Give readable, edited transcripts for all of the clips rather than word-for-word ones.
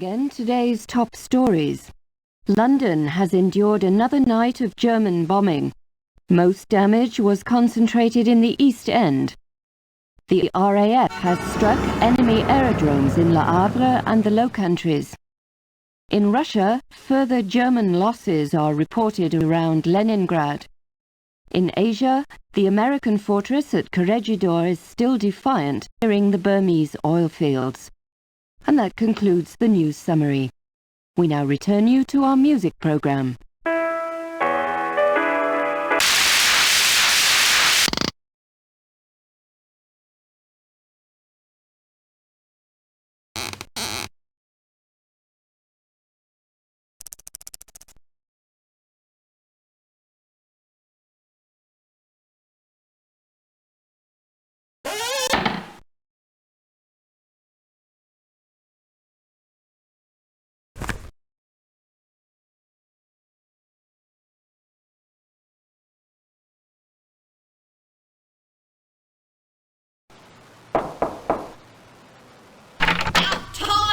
again, today's top stories. London has endured another night of German bombing. Most damage was concentrated in the East End. The RAF has struck enemy aerodromes in Le Havre and the Low Countries. In Russia, further German losses are reported around Leningrad. In Asia, the American fortress at Corregidor is still defiant, nearing the Burmese oil fields. And that concludes the news summary. We now return you to our music program.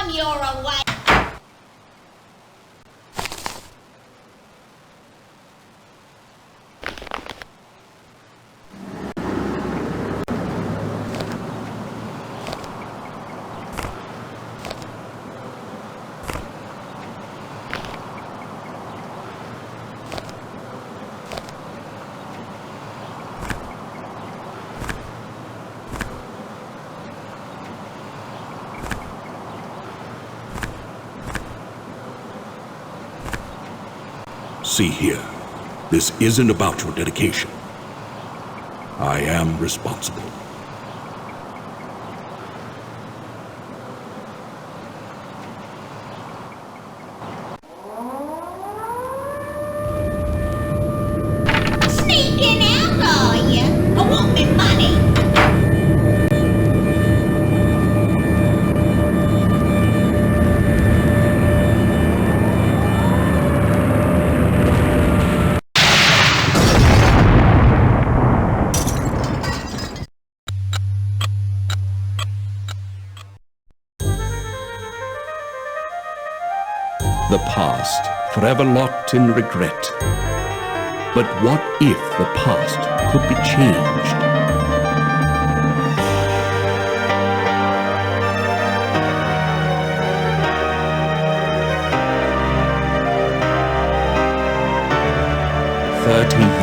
You're away. See here, this isn't about your dedication. I am responsible. Sneaking out, are you? I want me money. 'The past, forever locked in regret.' But what if the past could be changed?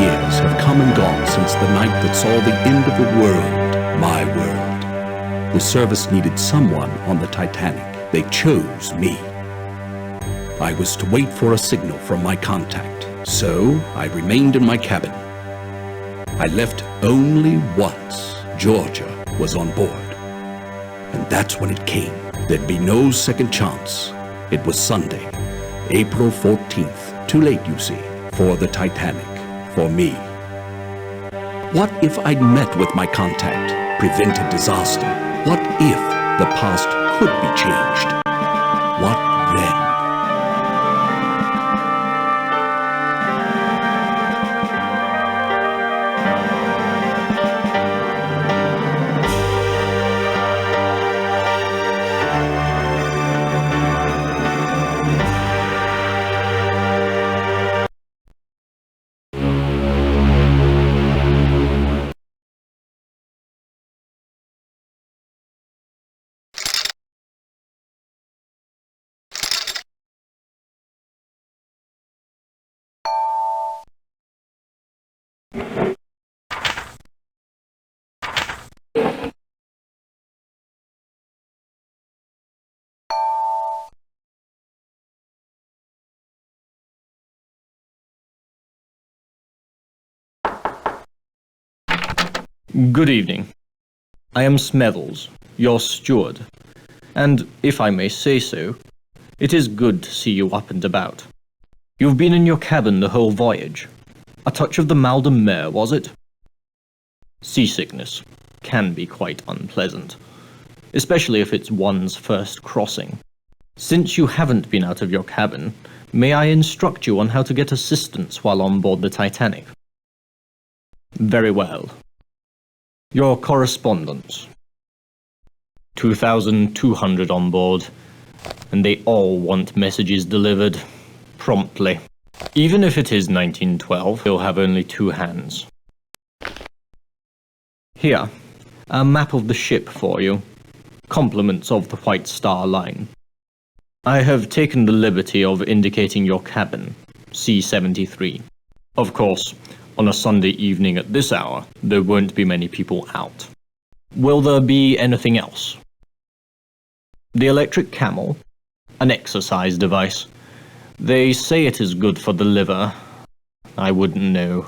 Years have come and gone since the night that saw the end of the world, my world. The service needed someone on the Titanic. They chose me. I was to wait for a signal from my contact, so I remained in my cabin. I left only once Georgia was on board. And that's when it came. There'd be no second chance. It was Sunday, April 14th. Too late, you see, for the Titanic. For me. What if I'd met with my contact, prevented disaster? What if the past could be changed? What then? Good evening. I am Smethels, your steward, and, if I may say so, it is good to see you up and about. You've been in your cabin the whole voyage. A touch of the mal de mer, was it? Seasickness can be quite unpleasant, especially if it's one's first crossing. Since you haven't been out of your cabin, may I instruct you on how to get assistance while on board the Titanic? Very well. Your correspondence. 2,200 on board, and they all want messages delivered promptly. Even if it is 1912, they'll have only two hands. Here, a map of the ship for you. Compliments of the White Star Line. I have taken the liberty of indicating your cabin, C-73. Of course, on a Sunday evening at this hour, there won't be many people out. Will there be anything else? The electric camel, an exercise device. They say it is good for the liver. I wouldn't know.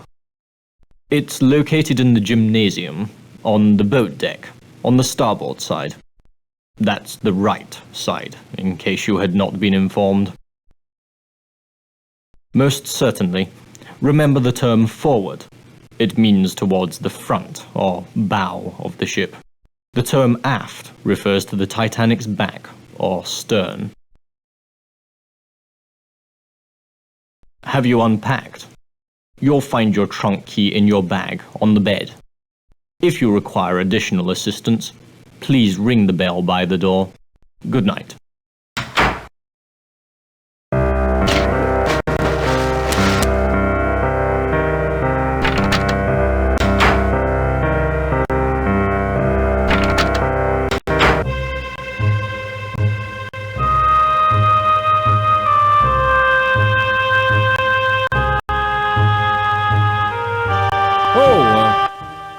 It's located in the gymnasium, on the boat deck, on the starboard side. That's the right side, in case you had not been informed. Most certainly, remember the term forward. It means towards the front, or bow, of the ship. The term aft refers to the Titanic's back, or stern. Have you unpacked? You'll find your trunk key in your bag, on the bed. If you require additional assistance, please ring the bell by the door. Good night.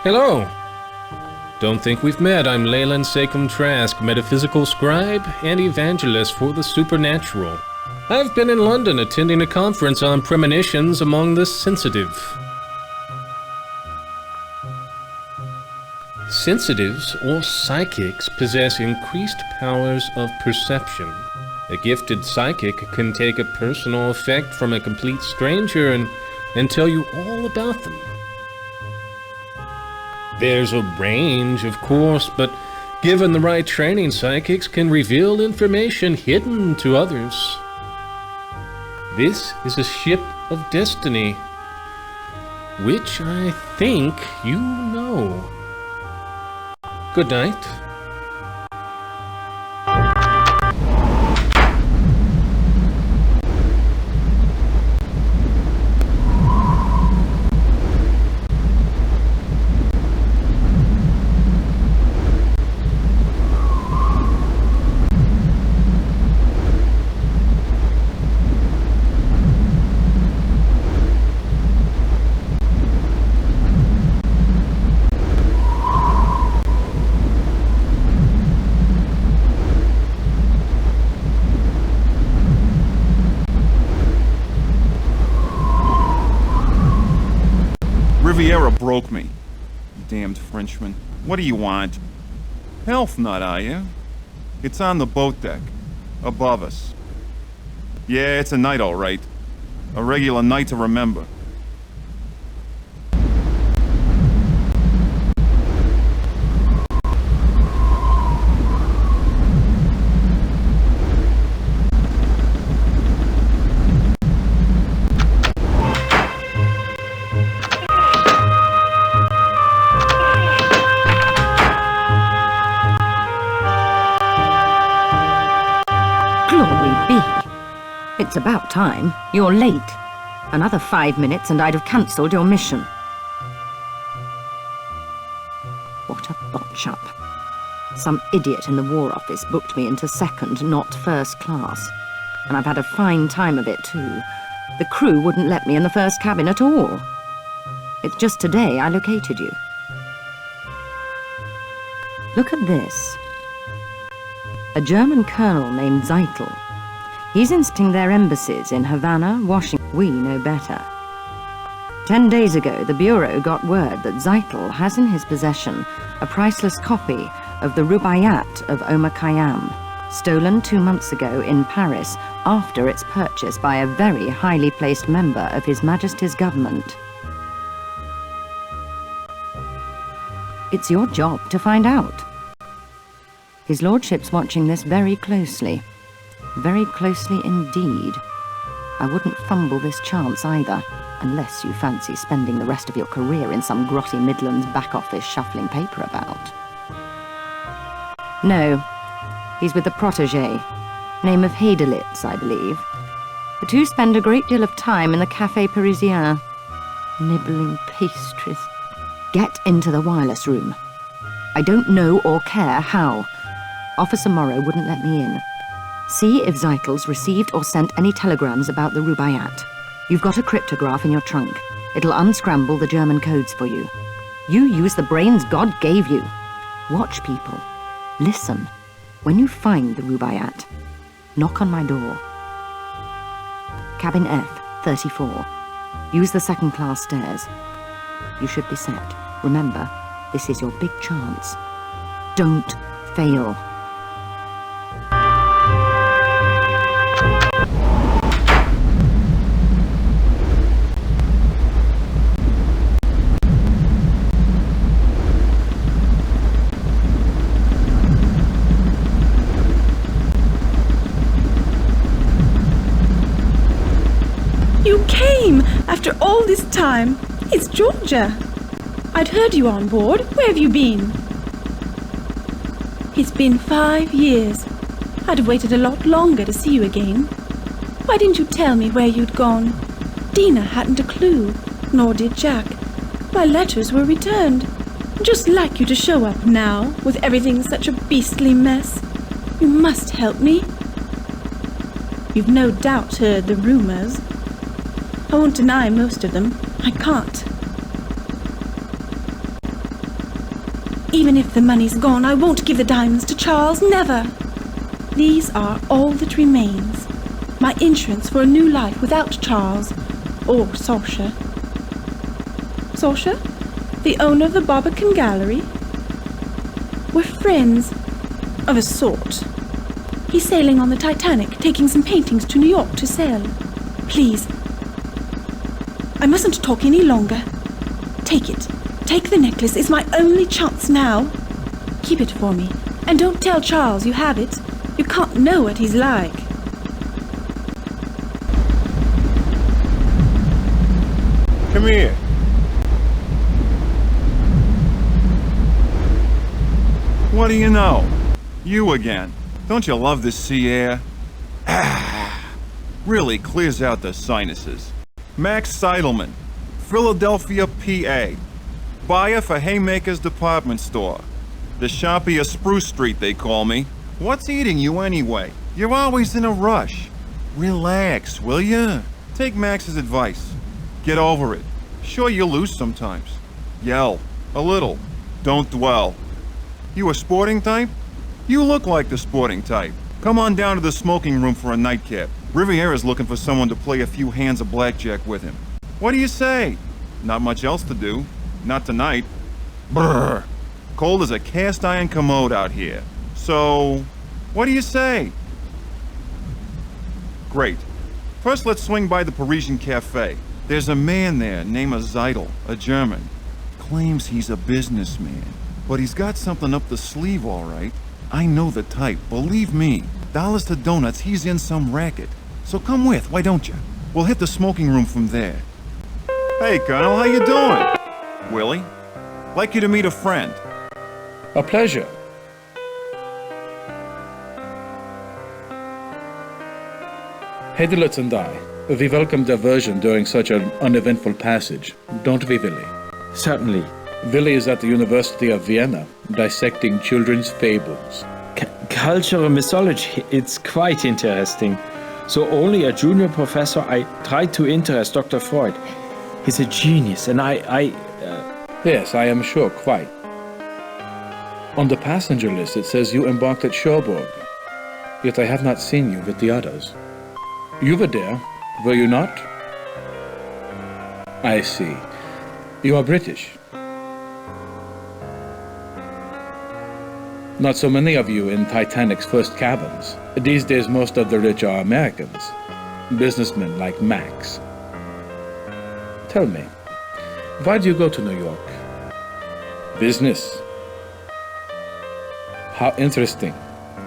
Hello. Don't think we've met. I'm Leyland Sekum Trask, metaphysical scribe and evangelist for the supernatural. I've been in London attending a conference on premonitions among the sensitive. Sensitives, or psychics, possess increased powers of perception. A gifted psychic can take a personal effect from a complete stranger and tell you all about them. There's a range, of course, but given the right training, psychics can reveal information hidden to others. This is a ship of destiny, which I think you know. Good night. Riviera broke me. Damned Frenchman. What do you want? Health nut, are you? It's on the boat deck. Above us. Yeah, it's a night, all right. A regular night to remember. It's about time. You're late. Another 5 minutes and I'd have cancelled your mission. What a botch-up. Some idiot in the War Office booked me into second, not first class. And I've had a fine time of it, too. The crew wouldn't let me in the first cabin at all. It's just today I located you. Look at this. A German colonel named Zeitel. He's insisting their embassies in Havana, Washington. We know better. 10 days ago, the Bureau got word that Zeitel has in his possession a priceless copy of the Rubaiyat of Omar Khayyam, stolen 2 months ago in Paris after its purchase by a very highly placed member of His Majesty's government. It's your job to find out. His Lordship's watching this very closely. Very closely indeed. I wouldn't fumble this chance either, unless you fancy spending the rest of your career in some grotty Midlands back office shuffling paper about. No, he's with the protégé, name of Heidelitz, I believe. The two spend a great deal of time in the Café Parisien, nibbling pastries. Get into the wireless room. I don't know or care how. Officer Morrow wouldn't let me in. See if Zeitels received or sent any telegrams about the Rubaiyat. You've got a cryptograph in your trunk. It'll unscramble the German codes for you. You use the brains God gave you. Watch people. Listen. When you find the Rubaiyat, knock on my door. Cabin F, 34. Use the second-class stairs. You should be set. Remember, this is your big chance. Don't fail. You came after all this time. It's Georgia. I'd heard you on board. Where have you been? It's been 5 years. I'd have waited a lot longer to see you again. Why didn't you tell me where you'd gone? Dina hadn't a clue, nor did Jack. My letters were returned. Just like you to show up now, with everything such a beastly mess. You must help me. You've no doubt heard the rumors. I won't deny most of them. I can't. Even if the money's gone, I won't give the diamonds to Charles, never. These are all that remains. My insurance for a new life without Charles, or Saoirse. Saoirse? The owner of the Barbican Gallery? We're friends, of a sort. He's sailing on the Titanic, taking some paintings to New York to sell. Please, I mustn't talk any longer. Take it. Take the necklace. It's my only chance now. Keep it for me. And don't tell Charles you have it. You can't know what he's like. Come here. What do you know? You again. Don't you love the sea air? Really clears out the sinuses. Max Seidelman, Philadelphia, PA. Buyer for Haymaker's department store. The shoppy of Spruce Street, they call me. What's eating you anyway? You're always in a rush. Relax, will ya? Take Max's advice. Get over it. Sure, you lose sometimes. Yell. A little. Don't dwell. You a sporting type? You look like the sporting type. Come on down to the smoking room for a nightcap. Riviera's looking for someone to play a few hands of blackjack with him. What do you say? Not much else to do. Not tonight. Brr. Cold as a cast iron commode out here. So, what do you say? Great. First, let's swing by the Parisian Cafe. There's a man there named Zeitel, a German. Claims he's a businessman, but he's got something up the sleeve, all right. I know the type, believe me. Dollars to donuts, he's in some racket. So come with, why don't you? We'll hit the smoking room from there. Hey, Colonel, how you doing? Willie, like you to meet a friend. A pleasure. Heidelitz and I, we welcome diversion during such an uneventful passage, don't we, Willie? Certainly. Willie is at the University of Vienna, dissecting children's fables. Cultural mythology, it's quite interesting. So only a junior professor, I tried to interest Dr. Freud. He's a genius, and Yes, I am sure, quite. On the passenger list it says you embarked at Cherbourg, yet I have not seen you with the others. You were there, were you not? I see. You are British. Not so many of you in Titanic's first cabins. These days most of the rich are Americans, businessmen like Max. Tell me, why do you go to New York? Business. How interesting,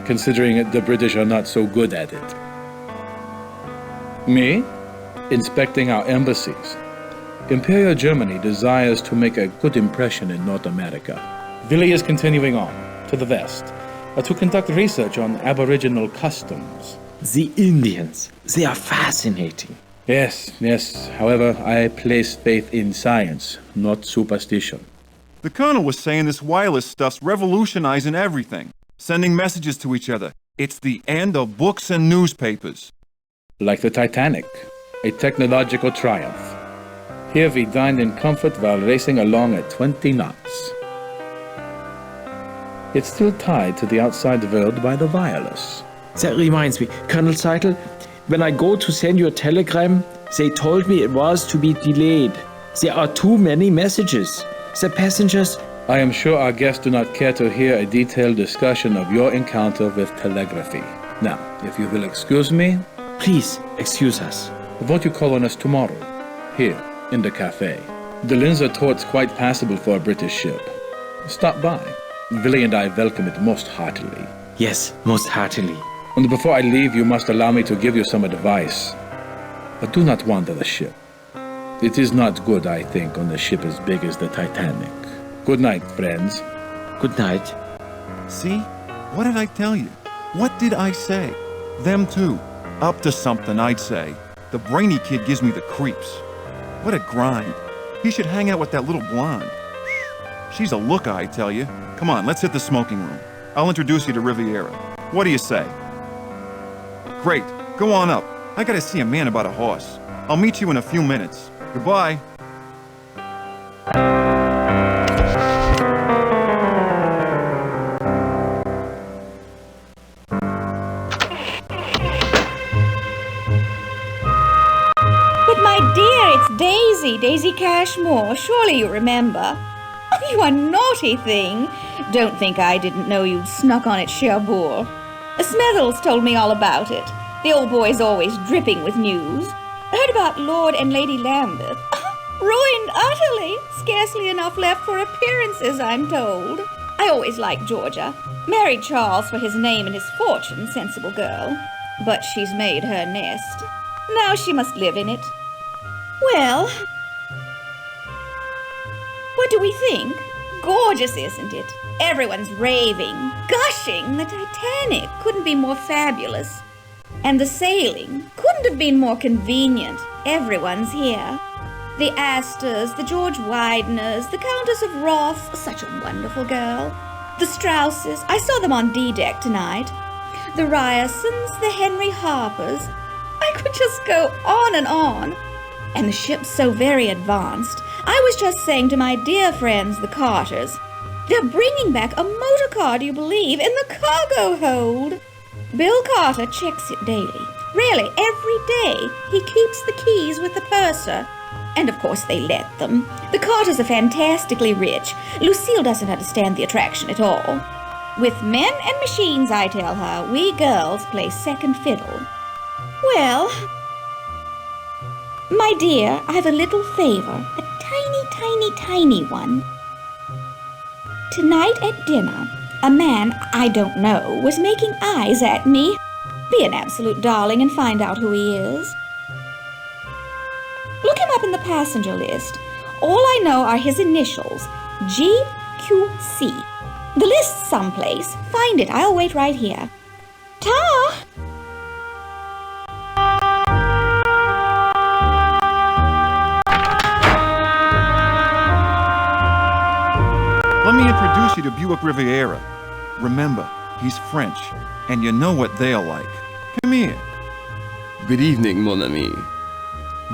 considering the British are not so good at it. Me? Inspecting our embassies. Imperial Germany desires to make a good impression in North America. Willie is continuing on, to the west. to conduct research on Aboriginal customs. The Indians, they are fascinating. Yes, yes. However, I place faith in science, not superstition. The Colonel was saying this wireless stuff's revolutionizing everything. Sending messages to each other. It's the end of books and newspapers. Like the Titanic, a technological triumph. Here we dined in comfort while racing along at 20 knots. It's still tied to the outside world by the wireless. That reminds me, Colonel Seidel, when I go to send you a telegram, they told me it was to be delayed. There are too many messages. The passengers... I am sure our guests do not care to hear a detailed discussion of your encounter with telegraphy. Now, if you will excuse me... Please, excuse us. Won't you call on us tomorrow? Here, in the cafe. The Linzer Tort's quite passable for a British ship. Stop by. Willie and I welcome it most heartily. Yes, most heartily. And before I leave, you must allow me to give you some advice. But do not wander the ship. It is not good, I think, on a ship as big as the Titanic. Good night, friends. Good night. See? What did I tell you? What did I say? Them too. Up to something, I'd say. The brainy kid gives me the creeps. What a grind. He should hang out with that little blonde. She's a looker, I tell you. Come on, let's hit the smoking room. I'll introduce you to Riviera. What do you say? Great. Go on up. I gotta see a man about a horse. I'll meet you in a few minutes. Goodbye. Daisy Cashmore, surely you remember. Oh, you a naughty thing. Don't think I didn't know you'd snuck on at Cherbourg. Smethels told me all about it. The old boy's always dripping with news. Heard about Lord and Lady Lambeth. Ruined utterly. Scarcely enough left for appearances, I'm told. I always liked Georgia. Married Charles for his name and his fortune, sensible girl. But she's made her nest. Now she must live in it. Well, what do we think? Gorgeous, isn't it? Everyone's raving, gushing. The Titanic couldn't be more fabulous. And the sailing couldn't have been more convenient. Everyone's here. The Astors, the George Wideners, the Countess of Roth, such a wonderful girl. The Strausses, I saw them on D-deck tonight. The Ryersons, the Henry Harpers. I could just go on and on. And the ship's so very advanced. I was just saying to my dear friends, the Carters, they're bringing back a motor car, do you believe, in the cargo hold. Bill Carter checks it daily. Really, every day. He keeps the keys with the purser. And of course they let them. The Carters are fantastically rich. Lucille doesn't understand the attraction at all. With men and machines, I tell her, we girls play second fiddle. Well... My dear, I have a little favor, a tiny one. Tonight at dinner, a man I don't know was making eyes at me. Be an absolute darling and find out who he is. Look him up in the passenger list. All I know are his initials, GQC. The list's someplace. Find it. I'll wait right here. Ta! Let me introduce you to Buick Riviera. Remember, he's French, and you know what they'll like. Come here. Good evening, mon ami.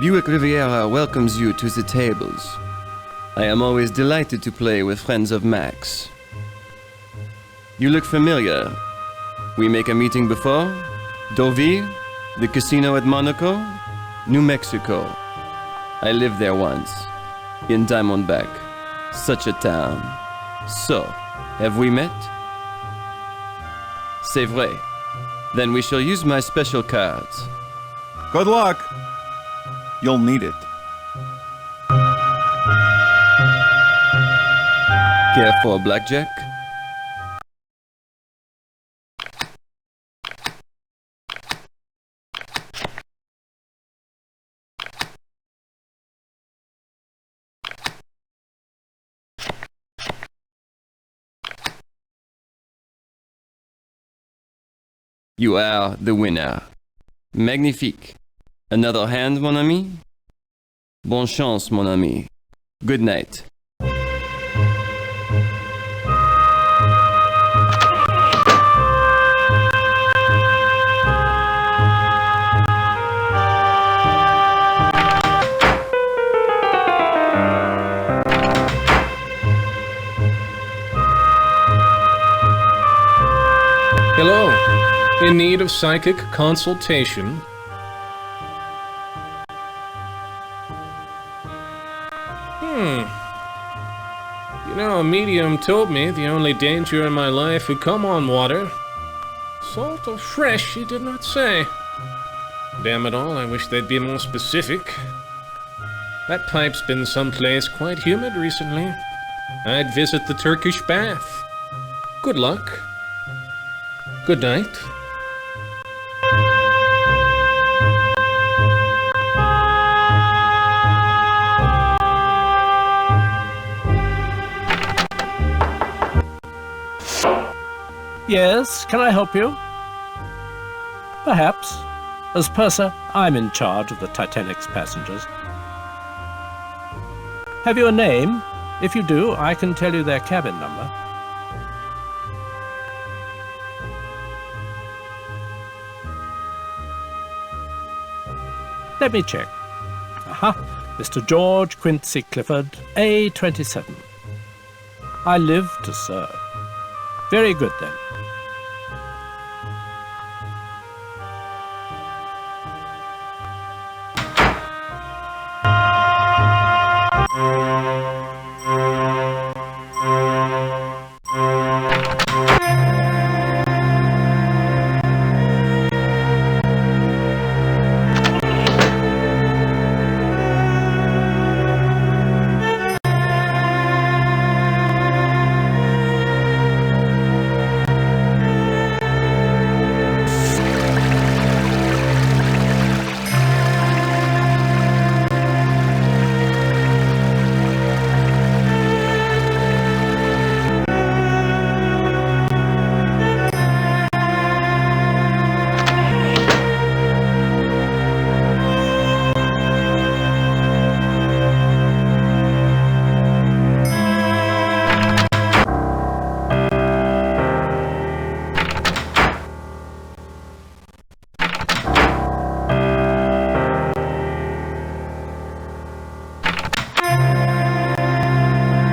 Buick Riviera welcomes you to the tables. I am always delighted to play with friends of Max. You look familiar. We make a meeting before? Deauville? The casino at Monaco? New Mexico. I lived there once. In Diamondback. Such a town. So, have we met? C'est vrai. Then we shall use my special cards. Good luck. You'll need it. Care for blackjack? You are the winner. Magnifique. Another hand, mon ami? Bonne chance, mon ami. Good night. Hello. In need of psychic consultation? You know, a medium told me the only danger in my life would come on water. Salt or fresh, he did not say. Damn it all, I wish they'd be more specific. That pipe's been someplace quite humid recently. I'd visit the Turkish bath. Good luck. Good night. Yes, can I help you? Perhaps. As purser, I'm in charge of the Titanic's passengers. Have you a name? If you do, I can tell you their cabin number. Let me check. Aha, Mr. George Quincy Clifford, A27. I live to serve. Very good, then.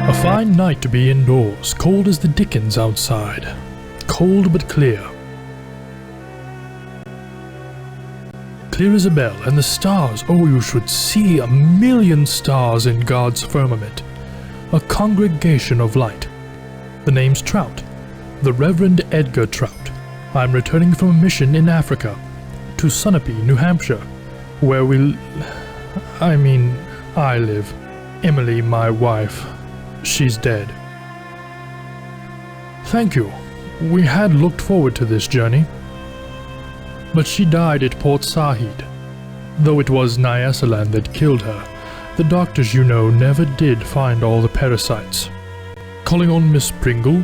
A fine night to be indoors, cold as the dickens outside. Cold but clear. Clear as a bell, and the stars, oh, you should see 1,000,000 stars in God's firmament. A congregation of light. The name's Trout, the Reverend Edgar Trout. I'm returning from a mission in Africa, to Sunapee, New Hampshire, where I live. Emily, my wife. She's dead. Thank you. We had looked forward to this journey. But she died at Port Said. Though it was Nyasaland that killed her, the doctors, you know, never did find all the parasites. Calling on Miss Pringle?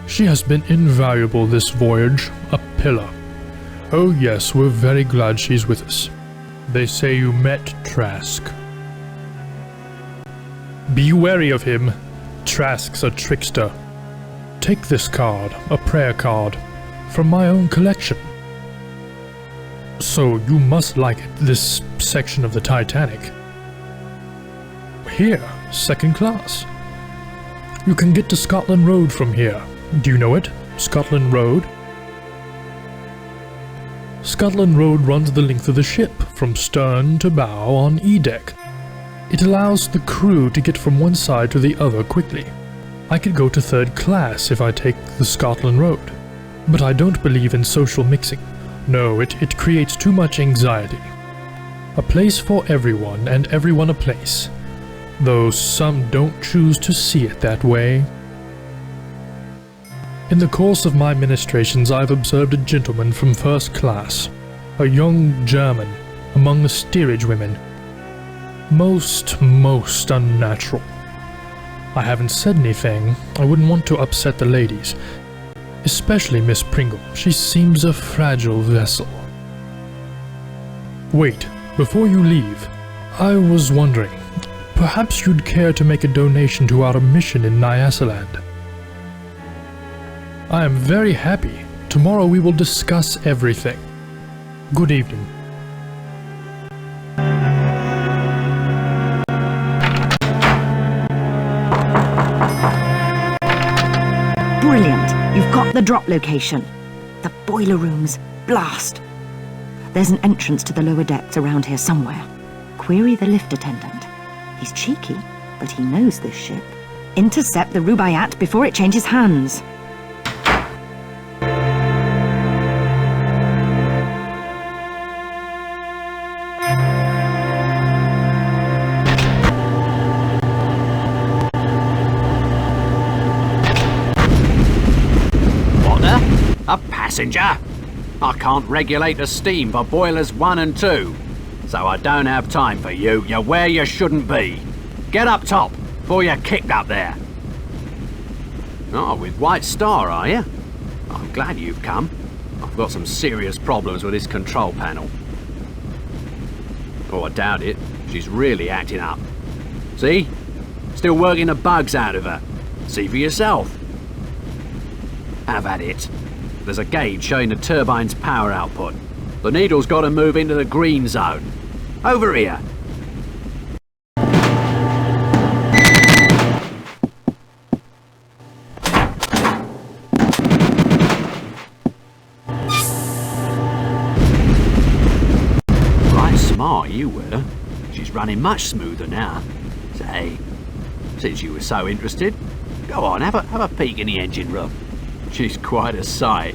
She has been invaluable this voyage, a pillar. Oh yes, we're very glad she's with us. They say you met Trask. Be wary of him. Trask's a trickster. Take this card, a prayer card, from my own collection. So you must like it, this section of the Titanic. Here, second class. You can get to Scotland Road from here. Do you know it? Scotland Road? Scotland Road runs the length of the ship, from stern to bow on E-deck. It allows the crew to get from one side to the other quickly. I could go to third class if I take the Scotland Road. But I don't believe in social mixing. No, it creates too much anxiety. A place for everyone, and everyone a place. Though some don't choose to see it that way. In the course of my ministrations, I've observed a gentleman from first class, a young German, among the steerage women. Most unnatural. I haven't said anything. I wouldn't want to upset the ladies. Especially Miss Pringle. She seems a fragile vessel. Wait, before you leave, I was wondering, perhaps you'd care to make a donation to our mission in Nyasaland. I am very happy. Tomorrow we will discuss everything. Good evening. Brilliant. You've got the drop location. The boiler rooms. Blast. There's an entrance to the lower decks around here somewhere. Query the lift attendant. He's cheeky, but he knows this ship. Intercept the Rubaiyat before it changes hands. A passenger? I can't regulate the steam for boilers 1 and 2. So I don't have time for you. You're where you shouldn't be. Get up top before you're kicked up there. Oh, with White Star, are you? I'm glad you've come. I've got some serious problems with this control panel. Oh, I doubt it. She's really acting up. See? Still working the bugs out of her. See for yourself. Have at it. There's a gauge showing the turbine's power output. The needle's got to move into the green zone. Over here. Right smart you were. She's running much smoother now. Say, since you were so interested, go on, have a peek in the engine room. She's quite a sight.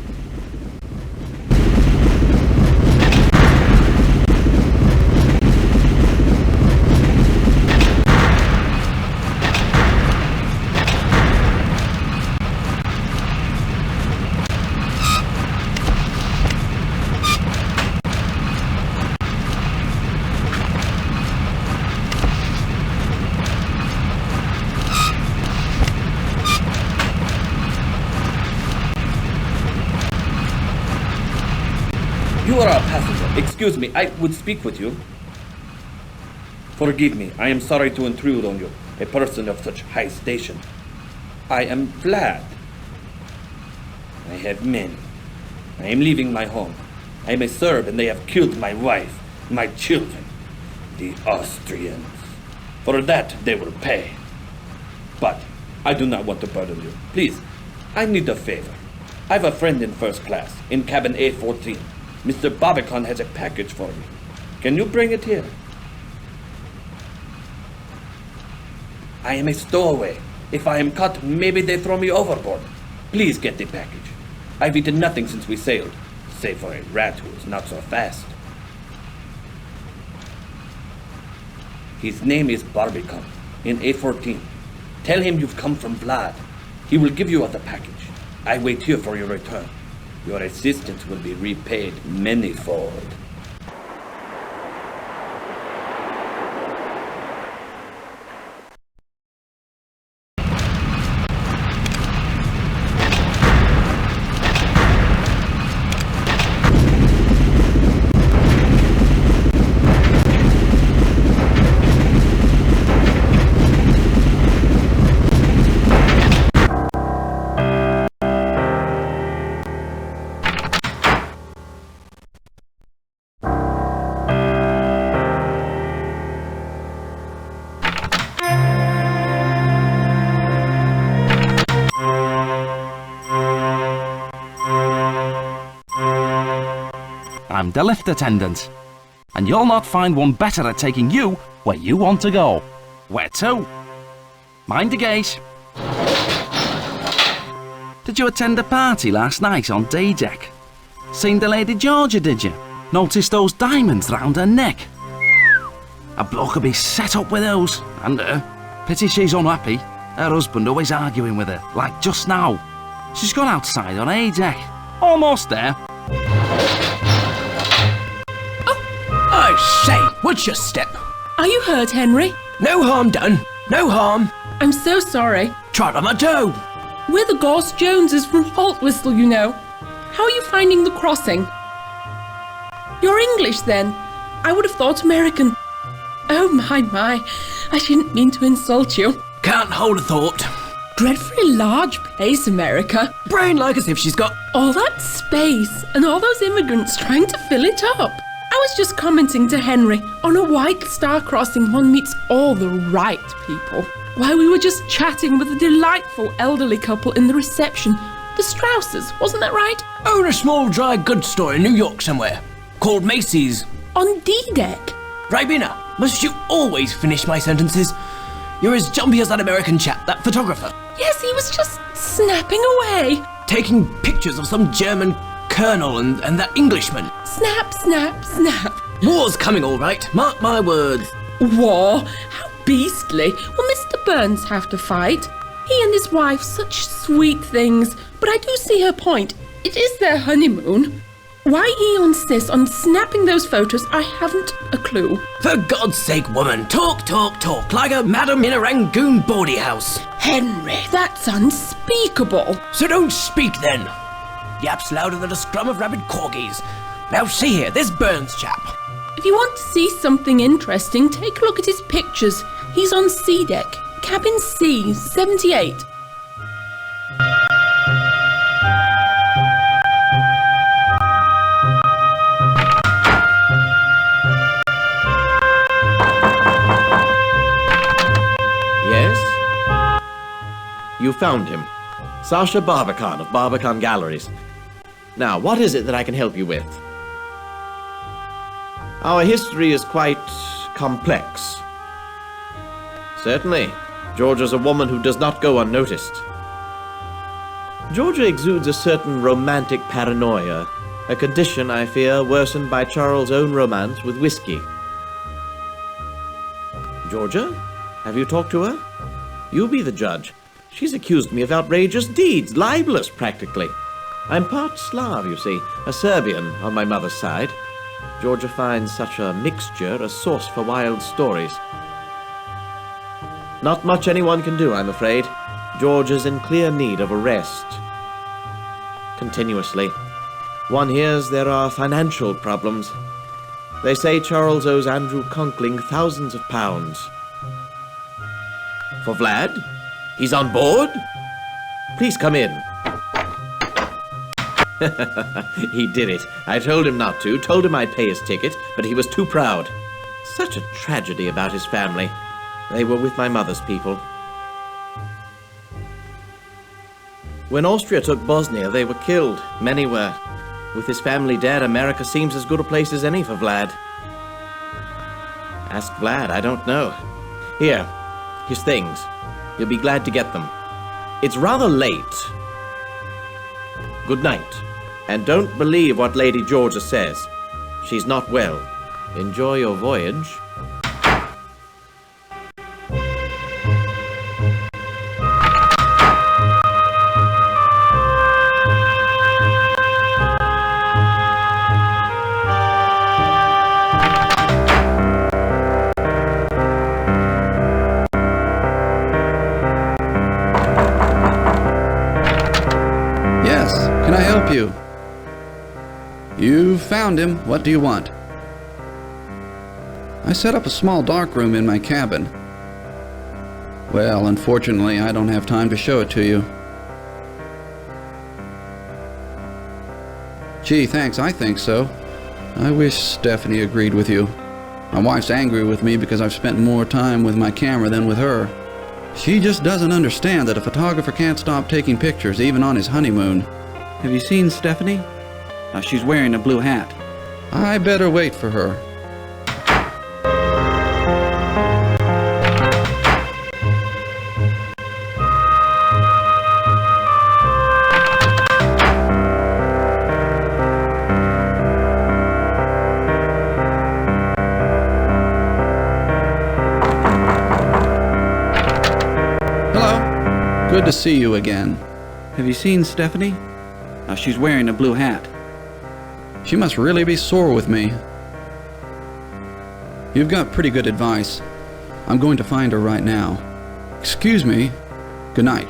You are a passenger. Excuse me, I would speak with you. Forgive me, I am sorry to intrude on you, a person of such high station. I am Vlad. I have men. I am leaving my home. I am a Serb and they have killed my wife, my children, the Austrians. For that they will pay. But I do not want to burden you. Please, I need a favor. I have a friend in first class, in cabin A14. Mr. Barbican has a package for me. Can you bring it here? I am a stowaway. If I am caught, maybe they throw me overboard. Please get the package. I've eaten nothing since we sailed, save for a rat who is not so fast. His name is Barbican, in A14. Tell him you've come from Vlad. He will give you the package. I wait here for your return. Your assistance will be repaid manyfold. I'm the lift attendant, and you'll not find one better at taking you where you want to go. Where to? Mind the gate. Did you attend the party last night on day deck? Seen the Lady Georgia, did you? Noticed those diamonds round her neck? A bloke could be set up with those, and pity she's unhappy. Her husband always arguing with her, like just now. She's gone outside on A deck. Almost there. I say, watch your step. Are you hurt, Henry? No harm done. No harm. I'm so sorry. Try on my toe. We're the Goss Joneses from Haltwhistle, you know. How are you finding the crossing? You're English, then? I would have thought American. Oh, my. I didn't mean to insult you. Can't hold a thought. Dreadfully large place, America. Brain like as if she's got... All that space and all those immigrants trying to fill it up. I was just commenting to Henry, on a White Star crossing one meets all the right people. Why, we were just chatting with a delightful elderly couple in the reception. The Strausses, wasn't that right? Own a small dry goods store in New York somewhere. Called Macy's. On D-Deck. Ribena, must you always finish my sentences? You're as jumpy as that American chap, that photographer. Yes, he was just snapping away. Taking pictures of some German colonel and that Englishman. Snap, snap, snap. War's coming all right, mark my words. War? How beastly. Will Mr. Burns have to fight? He and his wife, such sweet things. But I do see her point. It is their honeymoon. Why he insists on snapping those photos, I haven't a clue. For God's sake, woman, talk, like a madam in a Rangoon bawdy house. Henry, that's unspeakable. So don't speak then. Yaps louder than a scrum of rabid corgis. Now see here, this Burns chap. If you want to see something interesting, take a look at his pictures. He's on C deck, cabin C, 78. You found him. Sasha Barbican of Barbican Galleries. Now, what is it that I can help you with? Our history is quite complex. Certainly. Georgia's a woman who does not go unnoticed. Georgia exudes a certain romantic paranoia, a condition, I fear, worsened by Charles' own romance with whiskey. Georgia? Have you talked to her? You be the judge. She's accused me of outrageous deeds, libelous practically. I'm part Slav, you see, a Serbian on my mother's side. Georgia finds such a mixture a source for wild stories. Not much anyone can do, I'm afraid. Georgia's in clear need of a rest. Continuously. One hears there are financial problems. They say Charles owes Andrew Conkling thousands of pounds. For Vlad? He's on board? Please come in. He did it. I told him not to, told him I'd pay his ticket, but he was too proud. Such a tragedy about his family. They were with my mother's people. When Austria took Bosnia, they were killed. Many were. With his family dead, America seems as good a place as any for Vlad. Ask Vlad, I don't know. Here, his things. You'll be glad to get them. It's rather late. Good night. And don't believe what Lady Georgia says. She's not well. Enjoy your voyage. Can I help you? You found him. What do you want? I set up a small darkroom in my cabin. Well, unfortunately, I don't have time to show it to you. Gee, thanks, I think so. I wish Stephanie agreed with you. My wife's angry with me because I've spent more time with my camera than with her. She just doesn't understand that a photographer can't stop taking pictures even on his honeymoon. Have you seen Stephanie? She's wearing a blue hat. I better wait for her. Hello. Good to see you again. Have you seen Stephanie? She's wearing a blue hat. She must really be sore with me. You've got pretty good advice. I'm going to find her right now. Excuse me. Good night.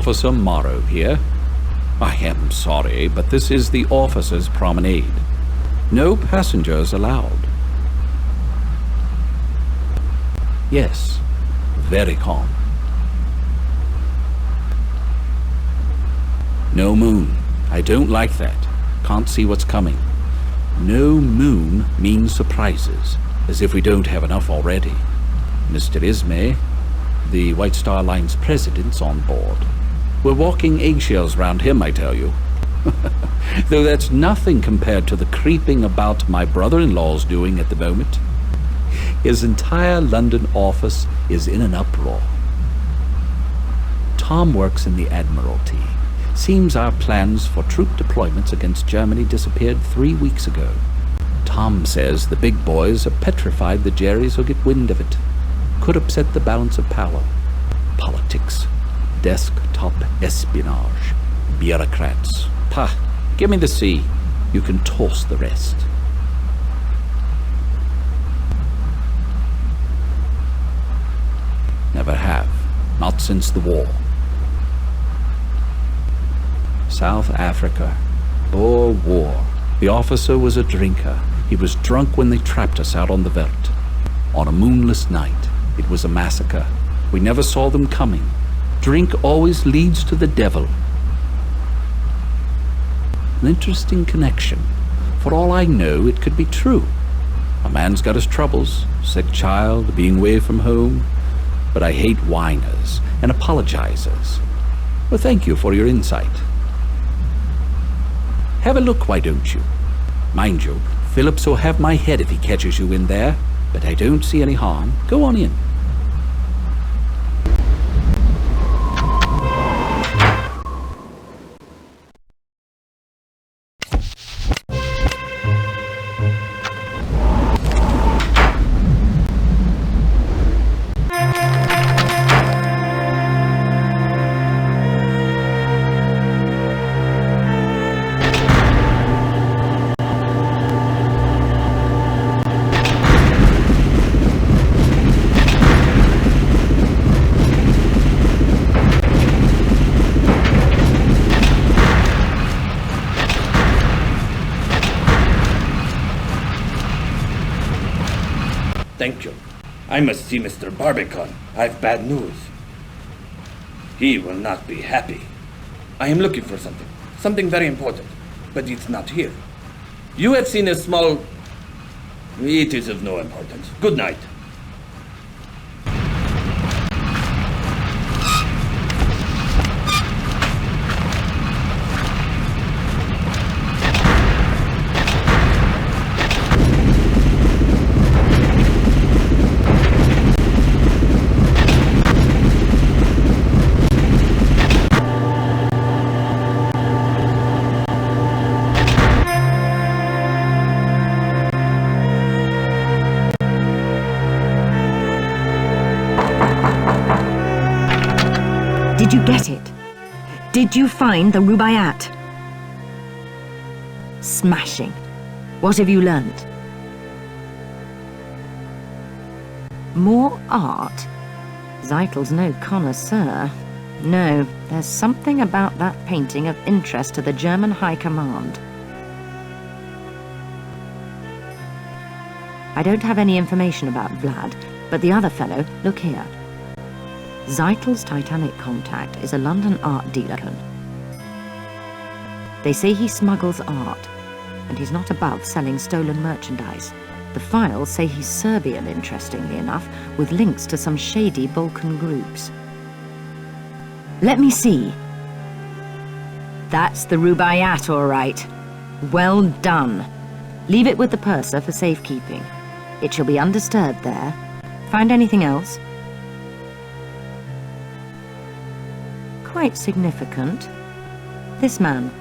Officer Morrow here. I am sorry, but this is the officers' promenade. No passengers allowed. Yes, very calm. No moon. I don't like that. Can't see what's coming. No moon means surprises, as if we don't have enough already. Mr. Ismay, the White Star Line's president's on board. We're walking eggshells round him, I tell you. Though that's nothing compared to the creeping about my brother-in-law's doing at the moment. His entire London office is in an uproar. Tom works in the Admiralty. Seems our plans for troop deployments against Germany disappeared 3 weeks ago. Tom says the big boys are petrified the Jerrys will get wind of it. Could upset the balance of power. Politics. Desktop espionage. Bureaucrats. Pah, give me the sea. You can toss the rest. Never have. Not since the war. South Africa. Boer War. The officer was a drinker. He was drunk when they trapped us out on the veldt. On a moonless night. It was a massacre. We never saw them coming. Drink always leads to the devil. An interesting connection. For all I know, it could be true. A man's got his troubles. Sick child, being away from home. But I hate whiners and apologizers. Well, thank you for your insight. Have a look, why don't you? Mind you, Phillips will have my head if he catches you in there, but I don't see any harm. Go on in. Thank you. I must see Mr. Barbican. I've bad news. He will not be happy. I am looking for something. Something very important. But it's not here. You have seen a small... It is of no importance. Good night. Did you get it? Did you find the Rubaiyat? Smashing. What have you learned? More art? Zeitel's no connoisseur. No, there's something about that painting of interest to the German High Command. I don't have any information about Vlad, but the other fellow, look here. Zeitel's Titanic contact is a London art dealer. They say he smuggles art, and he's not above selling stolen merchandise. The files say he's Serbian, interestingly enough, with links to some shady Balkan groups. Let me see. That's the Rubaiyat, all right. Well done. Leave it with the purser for safekeeping. It shall be undisturbed there. Find anything else? Quite significant. This man,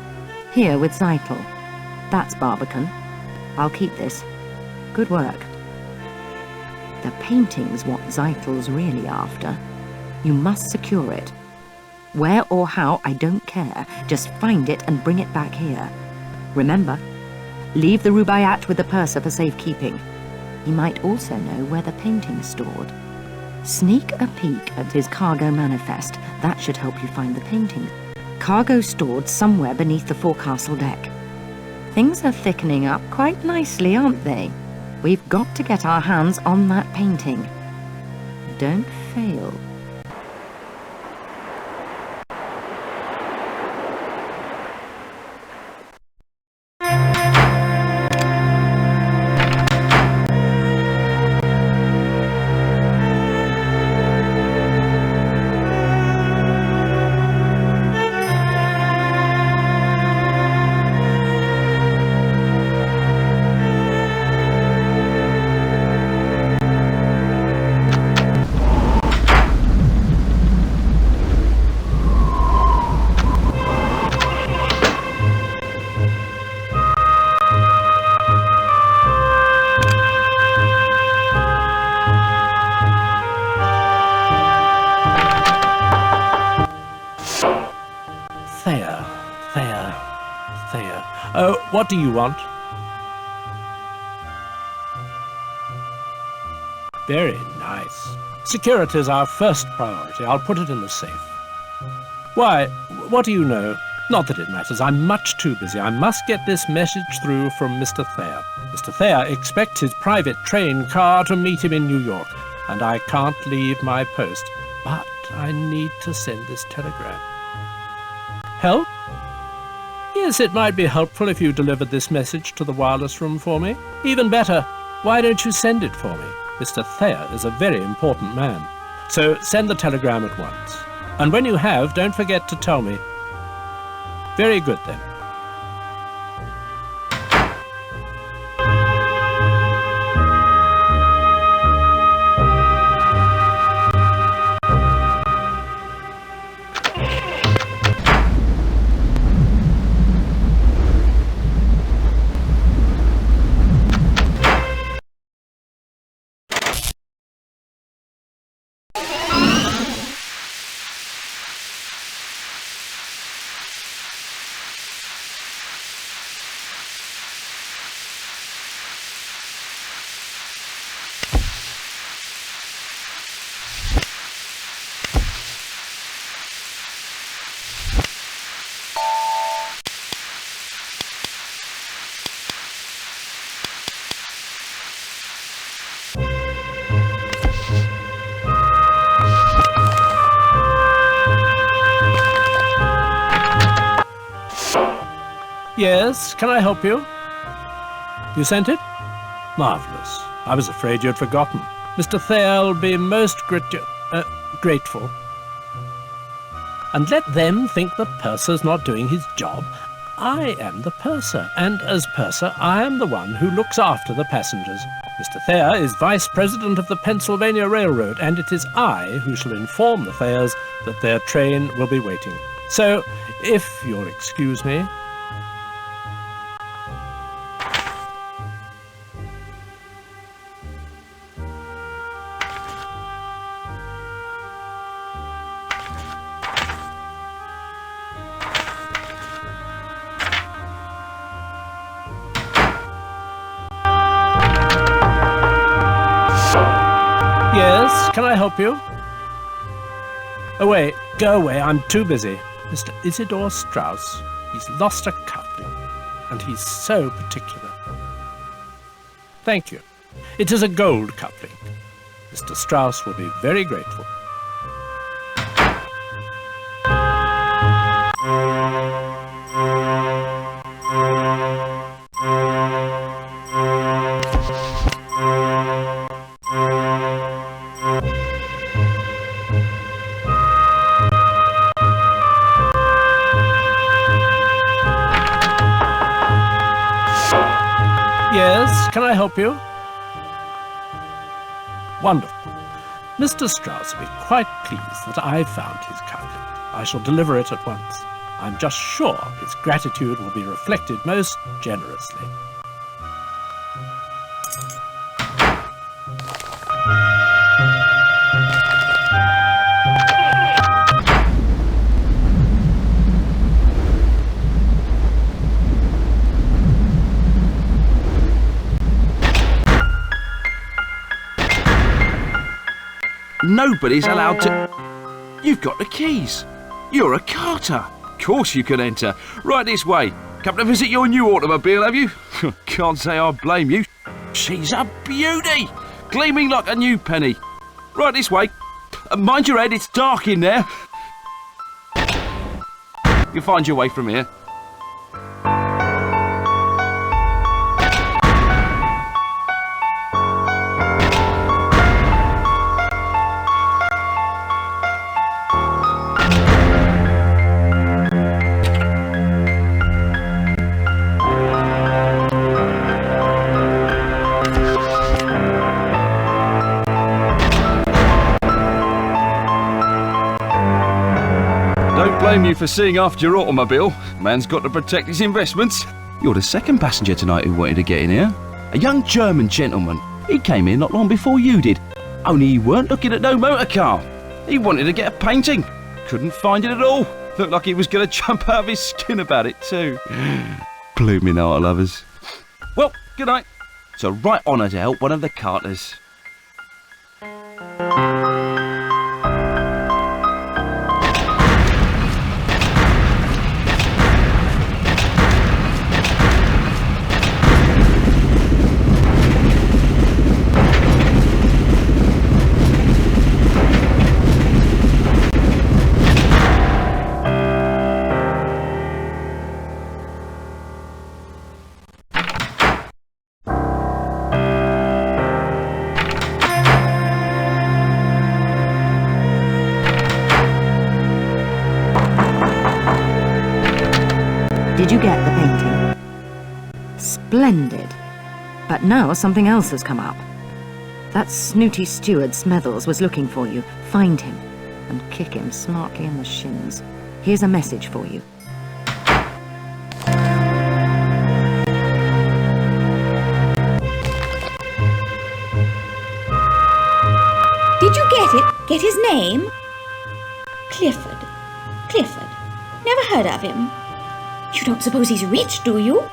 here with Zeitel. That's Barbican. I'll keep this. Good work. The painting's what Zeitel's really after. You must secure it. Where or how, I don't care. Just find it and bring it back here. Remember, leave the Rubaiyat with the purser for safekeeping. He might also know where the painting's stored. Sneak a peek at his cargo manifest. That should help you find the painting. Cargo stored somewhere beneath the forecastle deck. Things are thickening up quite nicely, aren't they? We've got to get our hands on that painting. Don't fail. What do you want? Very nice. Security is our first priority. I'll put it in the safe. Why, what do you know? Not that it matters. I'm much too busy. I must get this message through from Mr. Thayer. Mr. Thayer expects his private train car to meet him in New York, and I can't leave my post. But I need to send this telegram. Help? Yes, it might be helpful if you delivered this message to the wireless room for me. Even better, why don't you send it for me? Mr. Thayer is a very important man. So send the telegram at once. And when you have, don't forget to tell me. Very good, then. Yes, can I help you? You sent it? Marvelous. I was afraid you'd forgotten. Mr. Thayer will be most grateful. And let them think the purser's not doing his job. I am the purser, and as purser, I am the one who looks after the passengers. Mr. Thayer is Vice President of the Pennsylvania Railroad, and it is I who shall inform the Thayers that their train will be waiting. So, if you'll excuse me... Yes, can I help you? Oh, wait, go away, I'm too busy. Mr. Isidore Strauss, he's lost a cufflink, and he's so particular. Thank you. It is a gold cufflink. Mr. Strauss will be very grateful. Yes, can I help you? Wonderful. Mr. Strauss will be quite pleased that I've found his cufflink. I shall deliver it at once. I'm just sure his gratitude will be reflected most generously. nobody's allowed to... You've got the keys. You're a carter. Of course you can enter. Right this way. Come to visit your new automobile, have you? Can't say I blame you. She's a beauty. Gleaming like a new penny. Right this way. Mind your head, it's dark in there. You'll find your way from here. Blame you for seeing after your automobile. Man's got to protect his investments. You're the second passenger tonight who wanted to get in here. A young German gentleman. He came in not long before you did. Only he weren't looking at no motor car. He wanted to get a painting. Couldn't find it at all. Looked like he was going to jump out of his skin about it too. Blooming art lovers. Well, good night. It's a right honour to help one of the carters. Did you get the painting? Splendid. But now something else has come up. That snooty steward Smethles was looking for you. Find him and kick him smartly in the shins. Here's a message for you. Did you get it? Get his name? Clifford. Clifford. Never heard of him. You don't suppose he's rich, do you?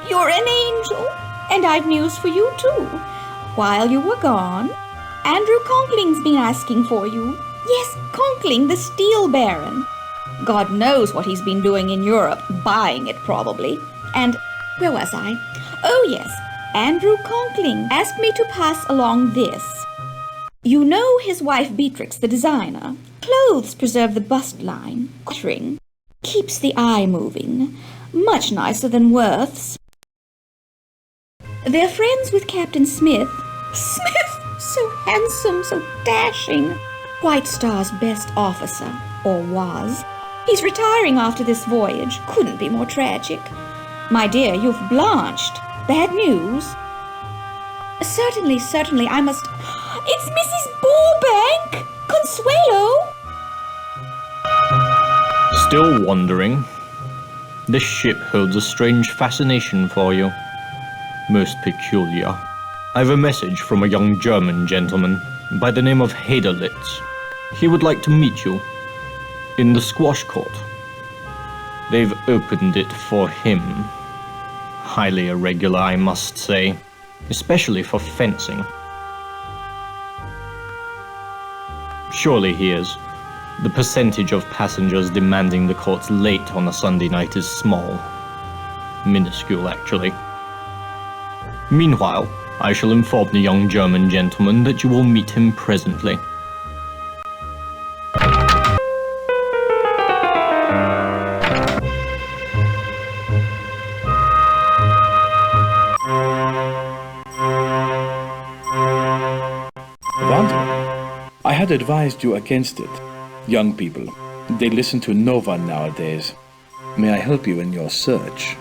You're an angel, and I've news for you, too. While you were gone, Andrew Conkling's been asking for you. Yes, Conkling, the steel baron. God knows what he's been doing in Europe, buying it probably. And where was I? Oh, yes, Andrew Conkling asked me to pass along this. You know his wife Beatrix, the designer. Clothes preserve the bust line. Ring keeps the eye moving. Much nicer than Worth's. They're friends with Captain Smith. Smith! So handsome, so dashing. White Star's best officer, or was. He's retiring after this voyage. Couldn't be more tragic. My dear, you've blanched. Bad news? Certainly, certainly, I must... It's Mrs. Burbank! Consuelo! Still wondering? This ship holds a strange fascination for you. Most peculiar. I have a message from a young German gentleman by the name of Haderlitz. He would like to meet you in the squash court. They've opened it for him. Highly irregular, I must say, especially for fencing. Surely he is. The percentage of passengers demanding the courts late on a Sunday night is small. Minuscule, actually. Meanwhile, I shall inform the young German gentleman that you will meet him presently. Wanda, I had advised you against it. Young people, they listen to no one nowadays. May I help you in your search?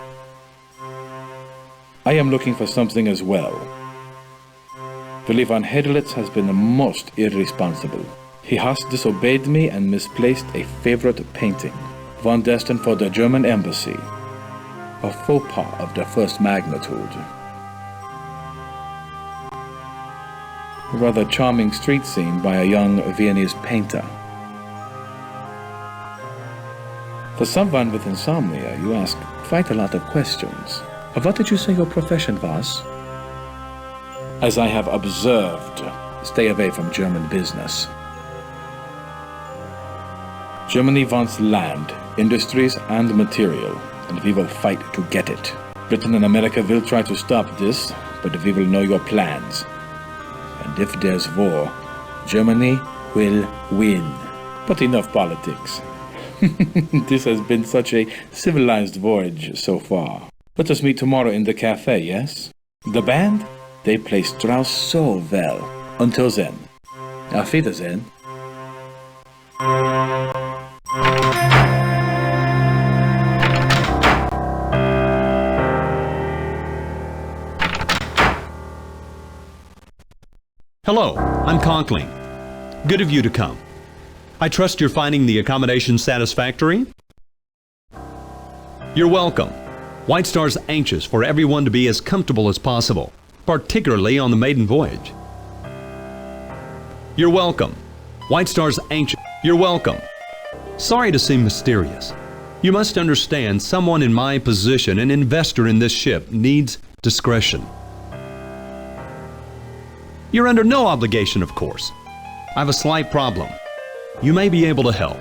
I am looking for something as well. Willy von Haderlitz has been most irresponsible. He has disobeyed me and misplaced a favorite painting, one destined for the German embassy. A faux pas of the first magnitude. A rather charming street scene by a young Viennese painter. For someone with insomnia, you ask quite a lot of questions. What did you say your profession was? As I have observed, stay away from German business. Germany wants land, industries, and material, and we will fight to get it. Britain and America will try to stop this, but we will know your plans. And if there's war, Germany will win. But enough politics. This has been such a civilized voyage so far. Let us meet tomorrow in the cafe, yes? The band? They play Strauss so well. Until then, auf Wiedersehen. Hello, I'm Conkling. Good of you to come. I trust you're finding the accommodation satisfactory? You're welcome. White Star's anxious for everyone to be as comfortable as possible, particularly on the maiden voyage. You're welcome. White Star's anxious. You're welcome. Sorry to seem mysterious. You must understand someone in my position, an investor in this ship, needs discretion. You're under no obligation, of course. I have a slight problem. You may be able to help.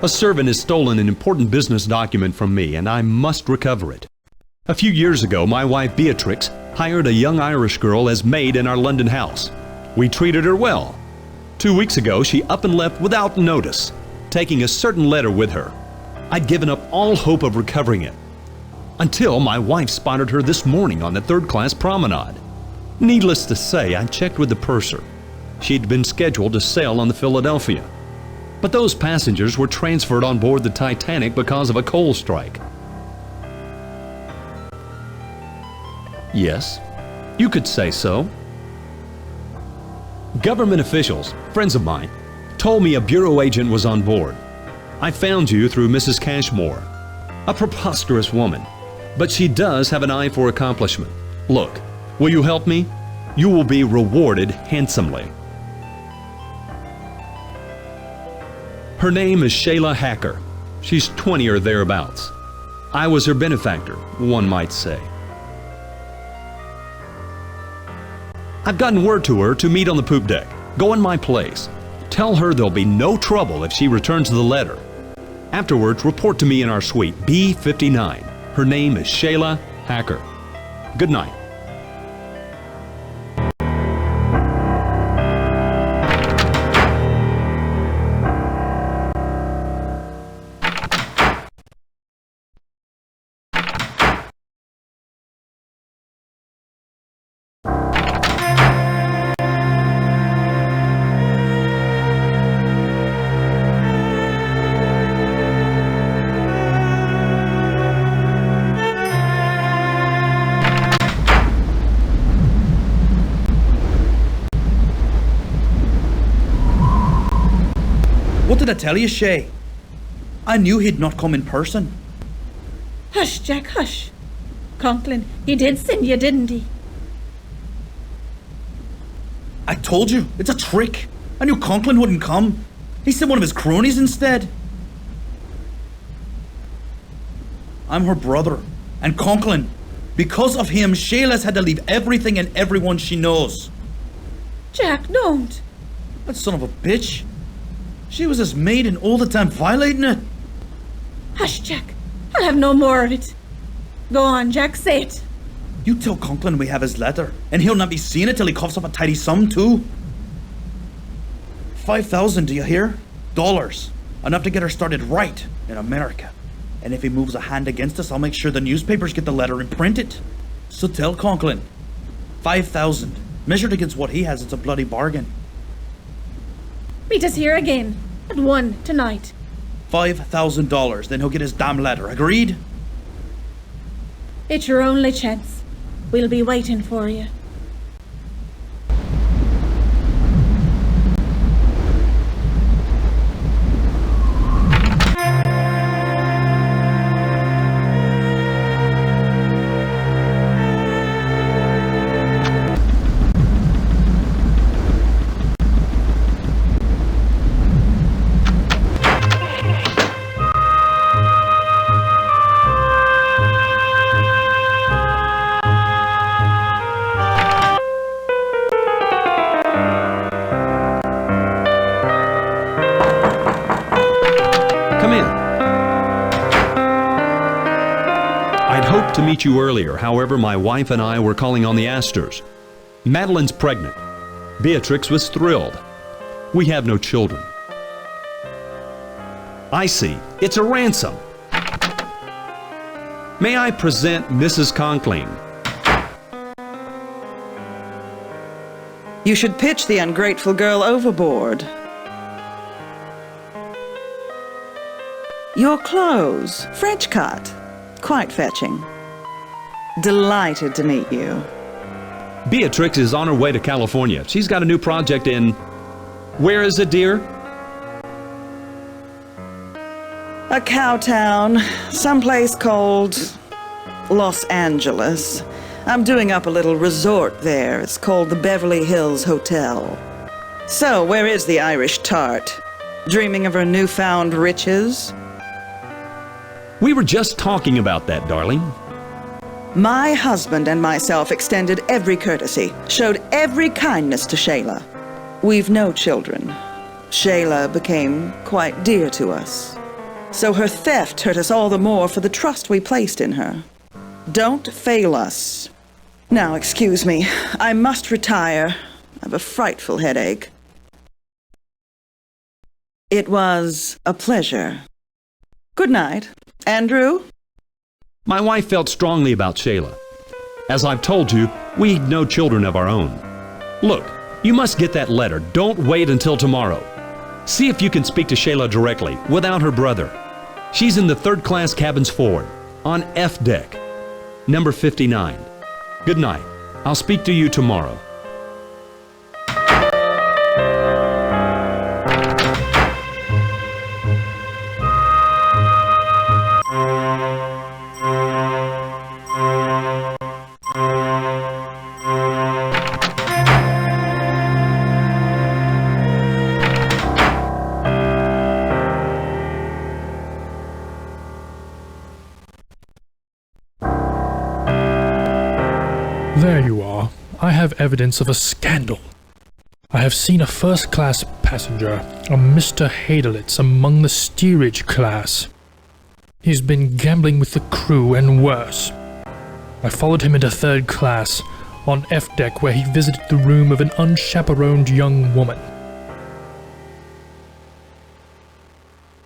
A servant has stolen an important business document from me, and I must recover it. A few years ago, my wife Beatrix hired a young Irish girl as maid in our London house. We treated her well. 2 weeks ago, she up and left without notice, taking a certain letter with her. I'd given up all hope of recovering it, until my wife spotted her this morning on the third-class promenade. Needless to say, I checked with the purser. She'd been scheduled to sail on the Philadelphia. But those passengers were transferred on board the Titanic because of a coal strike. Yes, you could say so. Government officials, friends of mine, told me a bureau agent was on board. I found you through Mrs. Cashmore. A preposterous woman, but she does have an eye for accomplishment. Look, will you help me? You will be rewarded handsomely. Her name is Shayla Hacker. She's 20 or thereabouts. I was her benefactor, one might say. I've gotten word to her to meet on the poop deck. Go in my place. Tell her there'll be no trouble if she returns the letter. Afterwards, report to me in our suite, B59. Her name is Shayla Hacker. Good night. What did I tell you, Shay? I knew he'd not come in person. Hush, Jack, hush. Conklin, he did send you, didn't he? I told you, it's a trick. I knew Conklin wouldn't come. He sent one of his cronies instead. I'm her brother, and Conklin. Because of him, Shayla's had to leave everything and everyone she knows. Jack, don't. That son of a bitch. She was his maid and all the time violating it. Hush, Jack. I'll have no more of it. Go on, Jack, say it. You tell Conklin we have his letter, and he'll not be seeing it till he coughs up a tidy sum, too. 5,000, do you hear? Dollars. Enough to get her started right in America. And if he moves a hand against us, I'll make sure the newspapers get the letter and print it. So tell Conklin. 5,000. Measured against what he has, it's a bloody bargain. Meet us here again. At 1 tonight. $5,000, then he'll get his damn letter. Agreed? It's your only chance. We'll be waiting for you. meet you earlier. However, my wife and I were calling on the Astors. Madeline's pregnant. Beatrix was thrilled. We have no children. I see. It's a ransom. May I present Mrs. Conkling? You should pitch the ungrateful girl overboard. Your clothes, French cut, quite fetching. Delighted to meet you. Beatrix is on her way to California. She's got a new project in... Where is it, dear? A cow town, someplace called Los Angeles. I'm doing up a little resort there. It's called the Beverly Hills Hotel. So, where is the Irish tart? Dreaming of her newfound riches? We were just talking about that, darling. My husband and myself extended every courtesy, showed every kindness to Shayla. We've no children. Shayla became quite dear to us. So her theft hurt us all the more for the trust we placed in her. Don't fail us. Now, excuse me. I must retire. I have a frightful headache. It was a pleasure. Good night. Andrew? My wife felt strongly about Shayla. As I've told you, we had no children of our own. Look, you must get that letter. Don't wait until tomorrow. See if you can speak to Shayla directly, without her brother. She's in the third-class cabins forward, on F deck, number 59. Good night. I'll speak to you tomorrow. There you are. I have evidence of a scandal. I have seen a first-class passenger, a Mr. Hadelitz, among the steerage class. He's been gambling with the crew and worse. I followed him into third class, on F deck, where he visited the room of an unchaperoned young woman.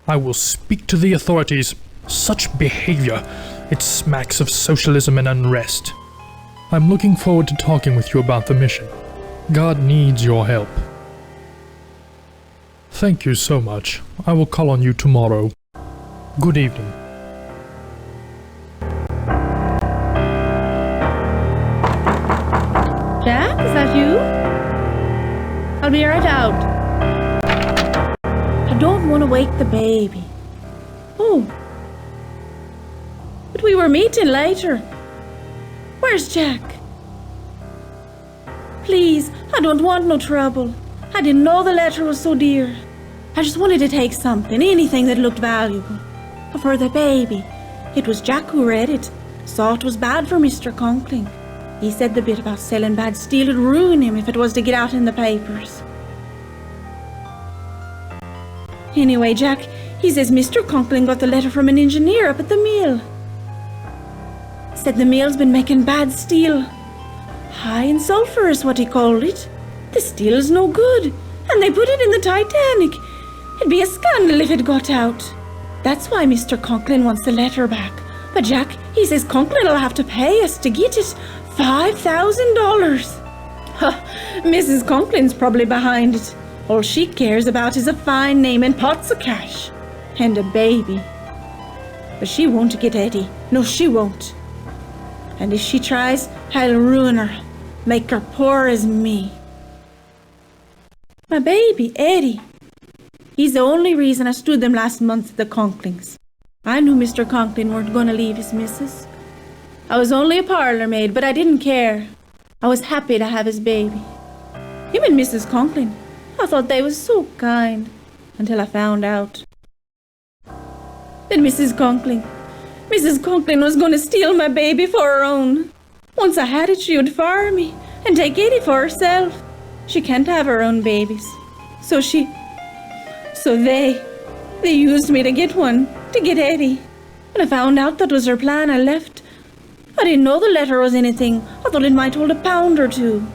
I will speak to the authorities. Such behavior, it smacks of socialism and unrest. I'm looking forward to talking with you about the mission. God needs your help. Thank you so much. I will call on you tomorrow. Good evening. Jack, is that you? I'll be right out. I don't want to wake the baby. Oh. But we were meeting later. Where's Jack? Please, I don't want no trouble. I didn't know the letter was so dear. I just wanted to take something, anything that looked valuable. But for the baby, it was Jack who read it. Saw it was bad for Mr. Conkling. He said the bit about selling bad steel would ruin him if it was to get out in the papers. Anyway, Jack, he says Mr. Conkling got the letter from an engineer up at the mill. Said the mill's been making bad steel. High in sulfur is what he called it. The steel's no good, and they put it in the Titanic. It'd be a scandal if it got out. That's why Mr. Conkling wants the letter back. But Jack, he says Conkling will have to pay us to get it. $5,000. Mrs. Conkling's probably behind it. All she cares about is a fine name and pots of cash. And a baby. But she won't get Eddie. No, she won't. And if she tries, I'll ruin her. Make her poor as me. My baby, Eddie. He's the only reason I stood them last month at the Conklings. I knew Mr. Conkling weren't going to leave his missus. I was only a parlour maid, but I didn't care. I was happy to have his baby. Him and Mrs. Conkling, I thought they was so kind, until I found out. Then Mrs. Conkling was going to steal my baby for her own. Once I had it, she would fire me and take Eddie for herself. She can't have her own babies. So they used me to get one, to get Eddie. When I found out that was her plan, I left. I didn't know the letter was anything. I thought it might hold a pound or two.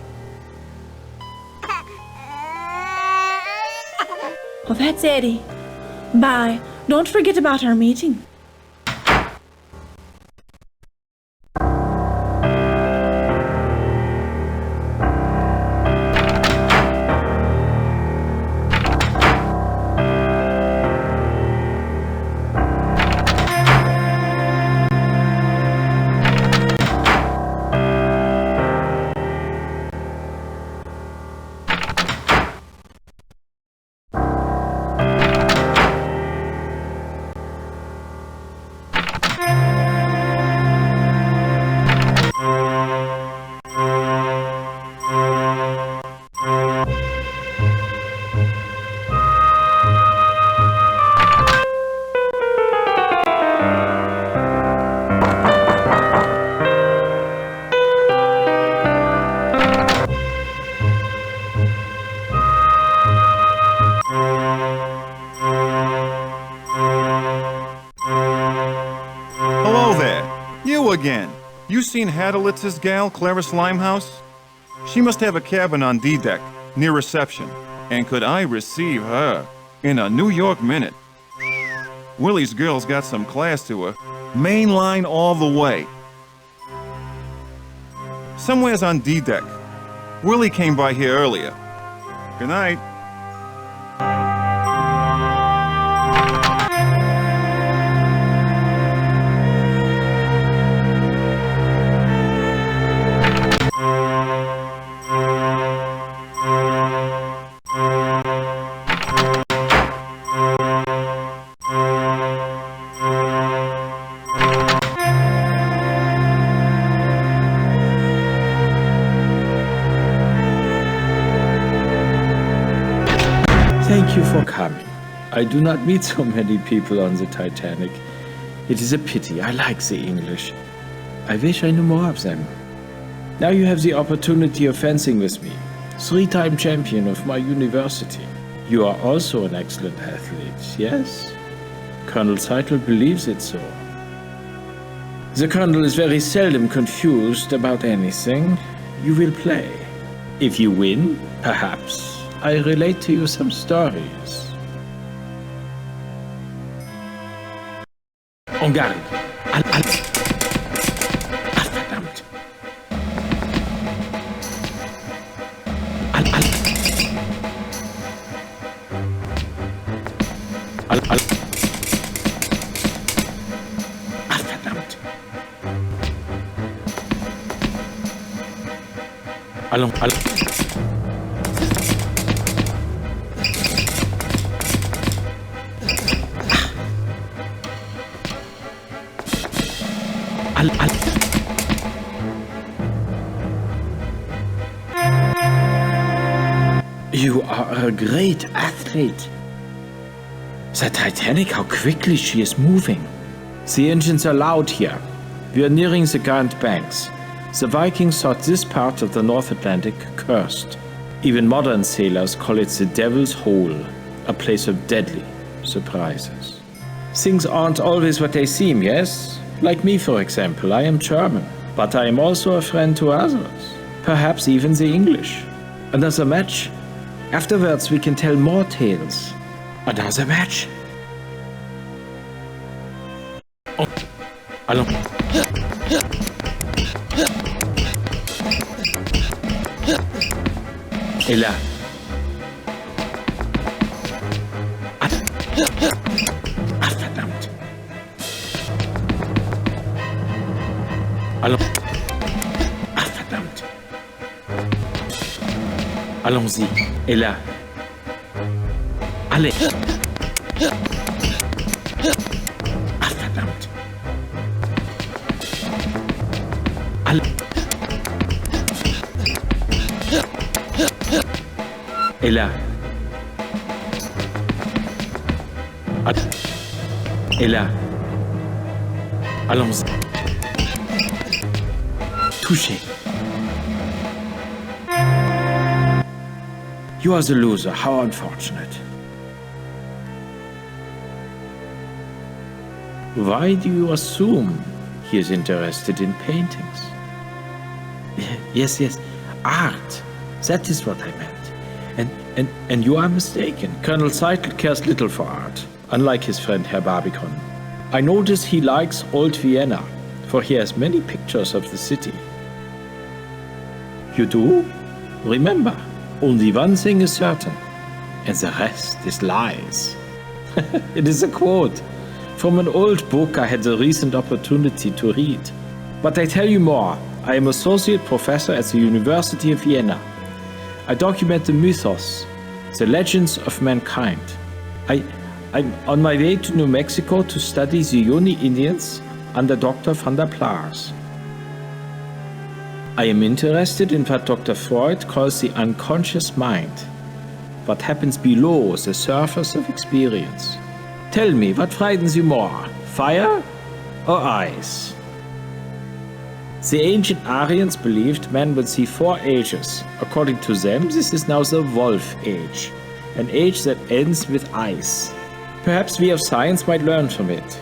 Oh, that's Eddie. Bye. Don't forget about our meeting. Again. You seen Hadelitz's gal, Clarice Limehouse? She must have a cabin on D-deck, near reception. And could I receive her in a New York minute? Willie's girl's got some class to her. Mainline all the way. Somewhere's on D-deck. Willie came by here earlier. Good night. Thank you for coming. I do not meet so many people on the Titanic. It is a pity. I like the English. I wish I knew more of them. Now you have the opportunity of fencing with me. 3-time champion of my university. You are also an excellent athlete, yes? Colonel Seidel believes it so. The Colonel is very seldom confused about anything. You will play. If you win, perhaps I relate to you some stories. En garde! Verdammt! Verdammt! Allons! You are a great athlete. The Titanic, how quickly she is moving. The engines are loud here. We are nearing the Grand Banks. The Vikings thought this part of the North Atlantic cursed. Even modern sailors call it the Devil's Hole, a place of deadly surprises. Things aren't always what they seem, yes? Like me, for example, I am German, but I am also a friend to others. Perhaps even the English. Another match? Afterwards we can tell more tales. Another match? Oh. Allons. Et là. Verdammt. Allons. Verdammt. Allons-y. Et là. Allez. Verdammt. Allez. Et là. Et là. Allons-y. Touché. You are the loser. How unfortunate. Why do you assume he is interested in paintings. Yes, art. That is what I meant. And you are mistaken. Colonel Seidel cares little for art, unlike his friend Herr Barbicon. I notice he likes old Vienna, for he has many pictures of the city. You do? Remember, only one thing is certain, and the rest is lies. It is a quote from an old book I had the recent opportunity to read. But I tell you more. I am associate professor at the University of Vienna. I document the mythos, the legends of mankind. I'm on my way to New Mexico to study the Yoni Indians under Dr. van der Plaars. I am interested in what Dr. Freud calls the unconscious mind, what happens below the surface of experience. Tell me, what frightens you more, fire or ice? The ancient Aryans believed man would see 4 ages. According to them, this is now the Wolf Age, an age that ends with ice. Perhaps we of science might learn from it.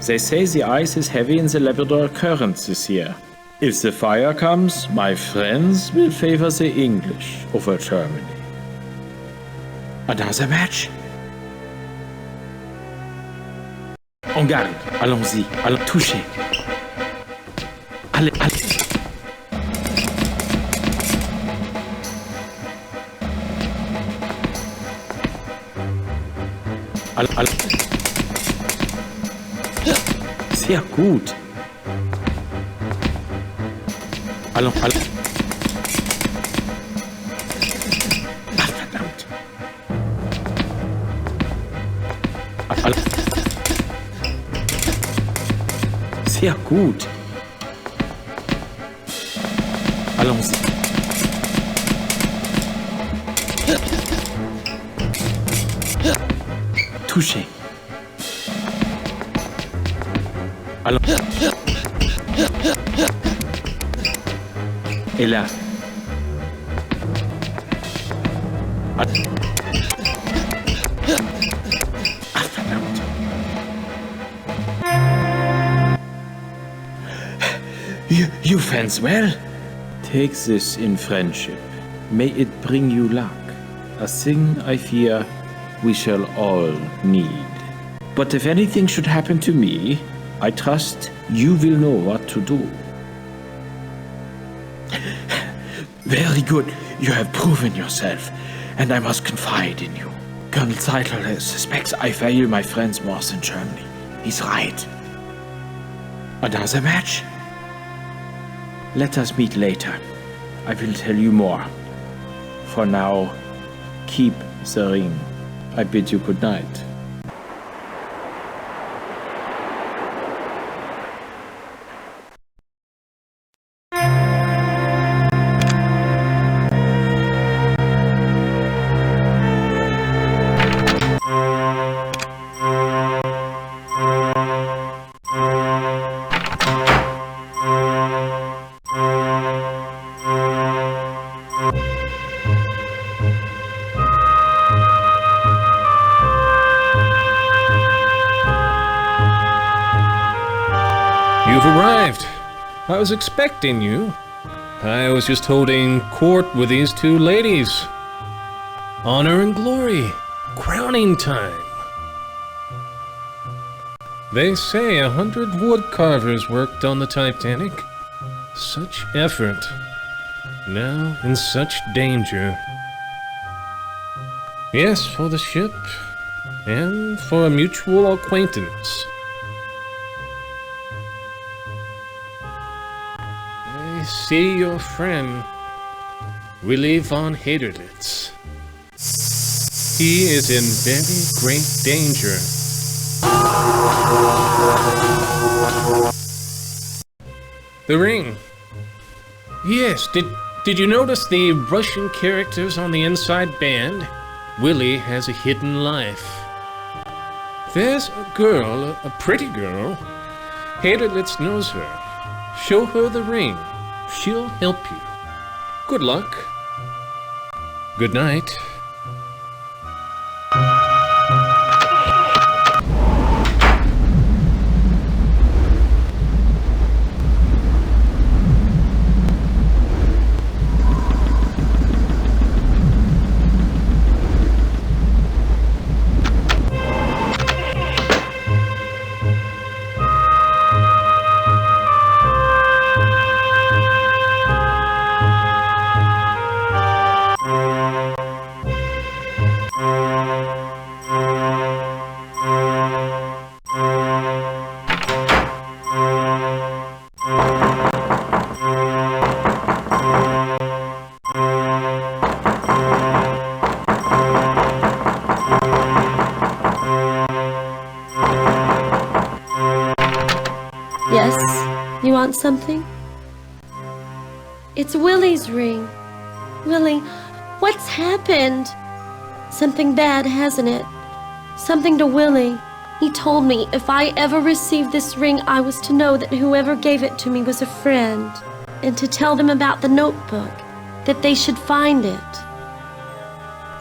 They say the ice is heavy in the Labrador Current this year. If the fire comes, my friends will favor the English over Germany. Another match? En garde, allons-y, allons toucher. Allez. Sehr gut. Allons. Ach, verdammt. Sehr gut. Allons. Touché. Allons. Et là. Ah, verdammt. You fence well? Take this in friendship. May it bring you luck. A thing I fear we shall all need. But if anything should happen to me, I trust you will know what to do. Very good. You have proven yourself, and I must confide in you. Colonel Seidel suspects I value my friends more than Germany. He's right. Another match? Let us meet later. I will tell you more. For now, keep the ring. I bid you good night. You've arrived. I was expecting you. I was just holding court with these 2 ladies. Honor and glory. Crowning time. They say 100 wood carvers worked on the Titanic. Such effort. Now in such danger. Yes, for the ship. And for a mutual acquaintance. I see your friend, Willy von Haderlitz. He is in very great danger. The ring. Yes, did you notice the Russian characters on the inside band? Willy has a hidden life. There's a girl, a pretty girl. Haderlitz knows her. Show her the ring. She'll help you. Good luck. Good night. something? It's Willie's ring. Willie, what's happened? Something bad, hasn't it? Something to Willie. He told me if I ever received this ring, I was to know that whoever gave it to me was a friend, and to tell them about the notebook, that they should find it.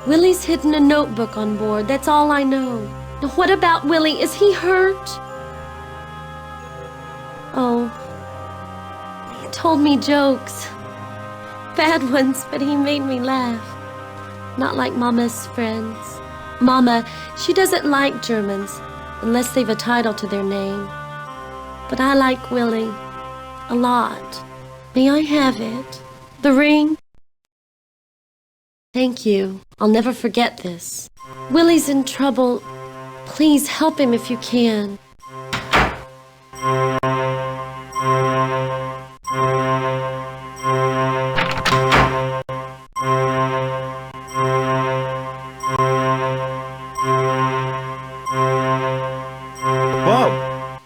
Willie's hidden a notebook on board, that's all I know. Now what about Willie? Is he hurt? Oh, he told me jokes. Bad ones, but he made me laugh. Not like Mama's friends. Mama, she doesn't like Germans, unless they've a title to their name. But I like Willie a lot. May I have it? The ring? Thank you. I'll never forget this. Willie's in trouble. Please help him if you can.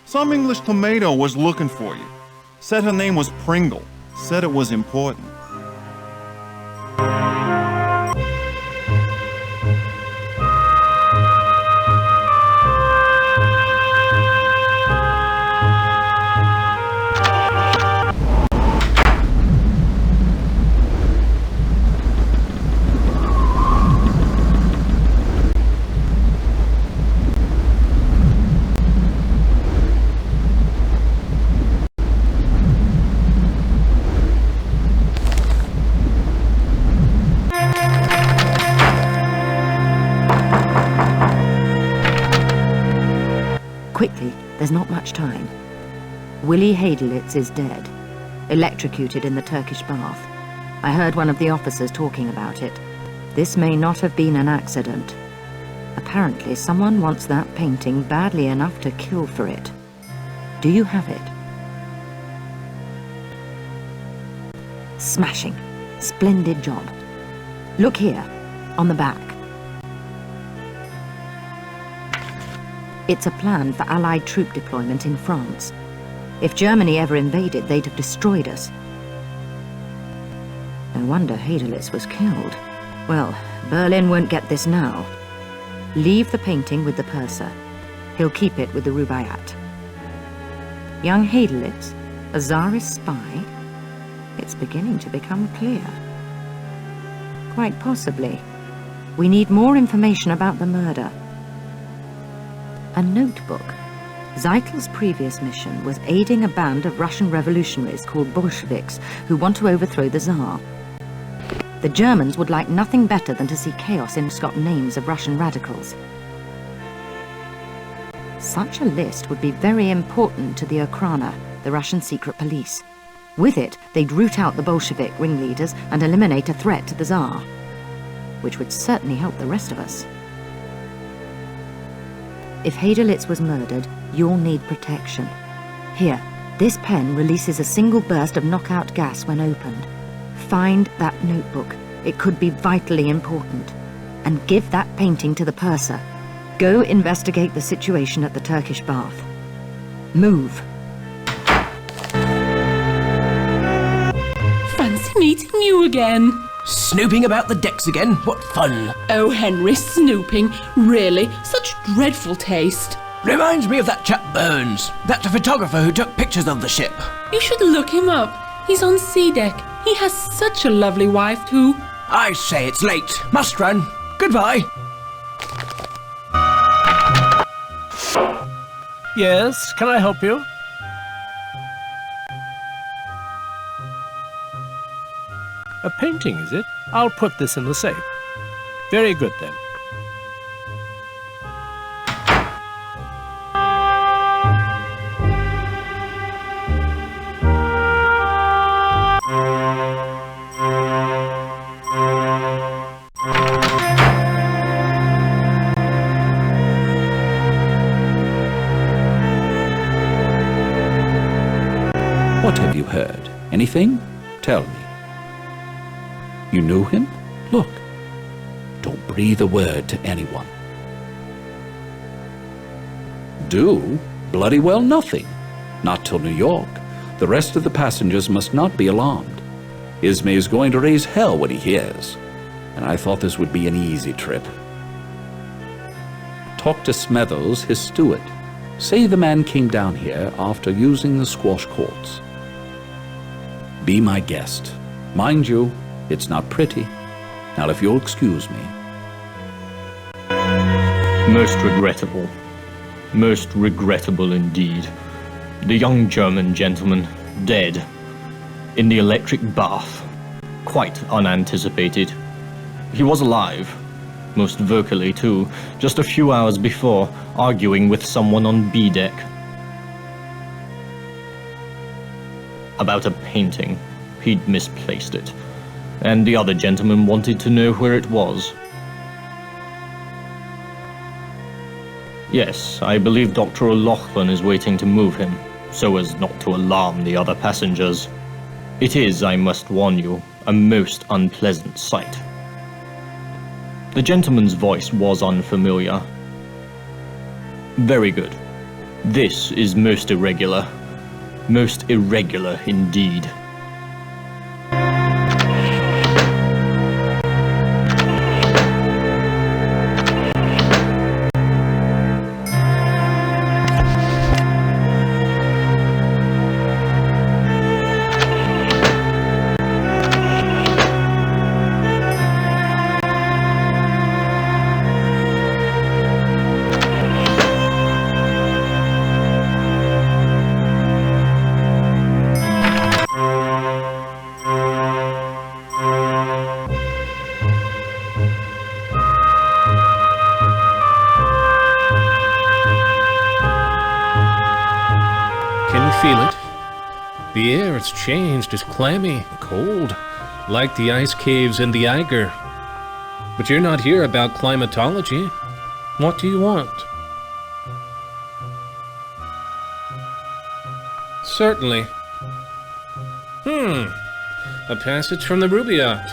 Some English tomato was looking for you. Said her name was Pringle. Said it was important. Quickly, there's not much time. Willie Hadelitz is dead, electrocuted in the Turkish bath. I heard one of the officers talking about it. This may not have been an accident. Apparently, someone wants that painting badly enough to kill for it. Do you have it? Smashing. Splendid job. Look here, on the back. It's a plan for Allied troop deployment in France. If Germany ever invaded, they'd have destroyed us. No wonder Hadelitz was killed. Well, Berlin won't get this now. Leave the painting with the purser. He'll keep it with the Rubaiyat. Young Hadelitz, a Tsarist spy? It's beginning to become clear. Quite possibly. We need more information about the murder. A notebook. Zeitel's previous mission was aiding a band of Russian revolutionaries called Bolsheviks who want to overthrow the Tsar. The Germans would like nothing better than to see chaos in Scott names of Russian radicals. Such a list would be very important to the Okhrana, the Russian secret police. With it, they'd root out the Bolshevik ringleaders and eliminate a threat to the Tsar, which would certainly help the rest of us. If Hadelitz was murdered, you'll need protection. Here, this pen releases a single burst of knockout gas when opened. Find that notebook. It could be vitally important. And give that painting to the purser. Go investigate the situation at the Turkish bath. Move. Fancy meeting you again. Snooping about the decks again? What fun! Oh, Henry, snooping. Really? Such dreadful taste. Reminds me of that chap Burns, that photographer who took pictures of the ship. You should look him up. He's on sea deck. He has such a lovely wife, too. I say it's late. Must run. Goodbye. Yes, can I help you? A painting, is it? I'll put this in the safe. Very good, then. What have you heard? Anything? Tell me. You knew him? Look. Don't breathe a word to anyone. Do? Bloody well nothing. Not till New York. The rest of the passengers must not be alarmed. Ismay is going to raise hell when he hears, and I thought this would be an easy trip. Talk to Smethers, his steward. Say the man came down here after using the squash courts. Be my guest. Mind you, it's not pretty. Now if you'll excuse me. Most regrettable. Most regrettable indeed. The young German gentleman, dead. In the electric bath. Quite unanticipated. He was alive. Most vocally too, just a few hours before, arguing with someone on B deck. About a painting. He'd misplaced it. And the other gentleman wanted to know where it was. Yes, I believe Dr. O'Loughlin is waiting to move him, so as not to alarm the other passengers. It is, I must warn you, a most unpleasant sight. The gentleman's voice was unfamiliar. Very good. This is most irregular. Most irregular indeed. Feel it? The air has changed. It's clammy, cold, like the ice caves in the Eiger. But you're not here about climatology. What do you want? Certainly. A passage from the Rubaiyat.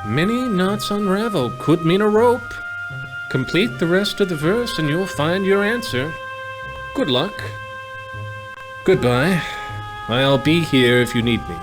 Many knots unravel could mean a rope. Complete the rest of the verse and you'll find your answer. Good luck. Goodbye. I'll be here if you need me.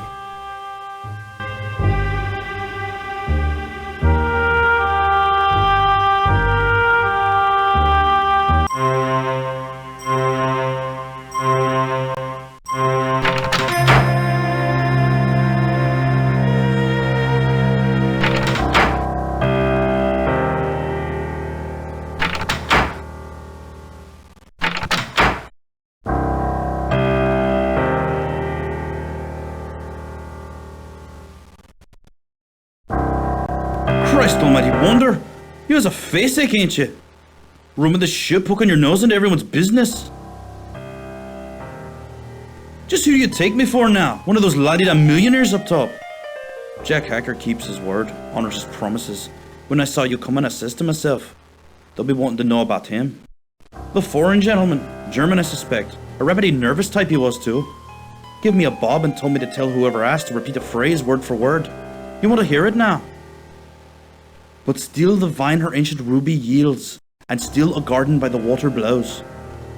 Christ almighty wonder! You has a face ache, ain't you? Rooming the ship, hooking your nose into everyone's business. Just who do you take me for now? One of those la-di-da millionaires up top? Jack Hacker keeps his word, honors his promises. When I saw you coming, I says to myself, they'll be wanting to know about him. The foreign gentleman, German I suspect, a remedy nervous type he was too. Give me a bob and told me to tell whoever asked to repeat a phrase word for word. You want to hear it now? But still the vine her ancient ruby yields, and still a garden by the water blows.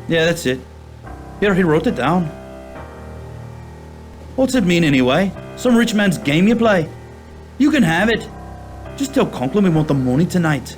Yeah, that's it. Here, he wrote it down. What's it mean anyway? Some rich man's game you play? You can have it. Just tell Conklin we want the money tonight.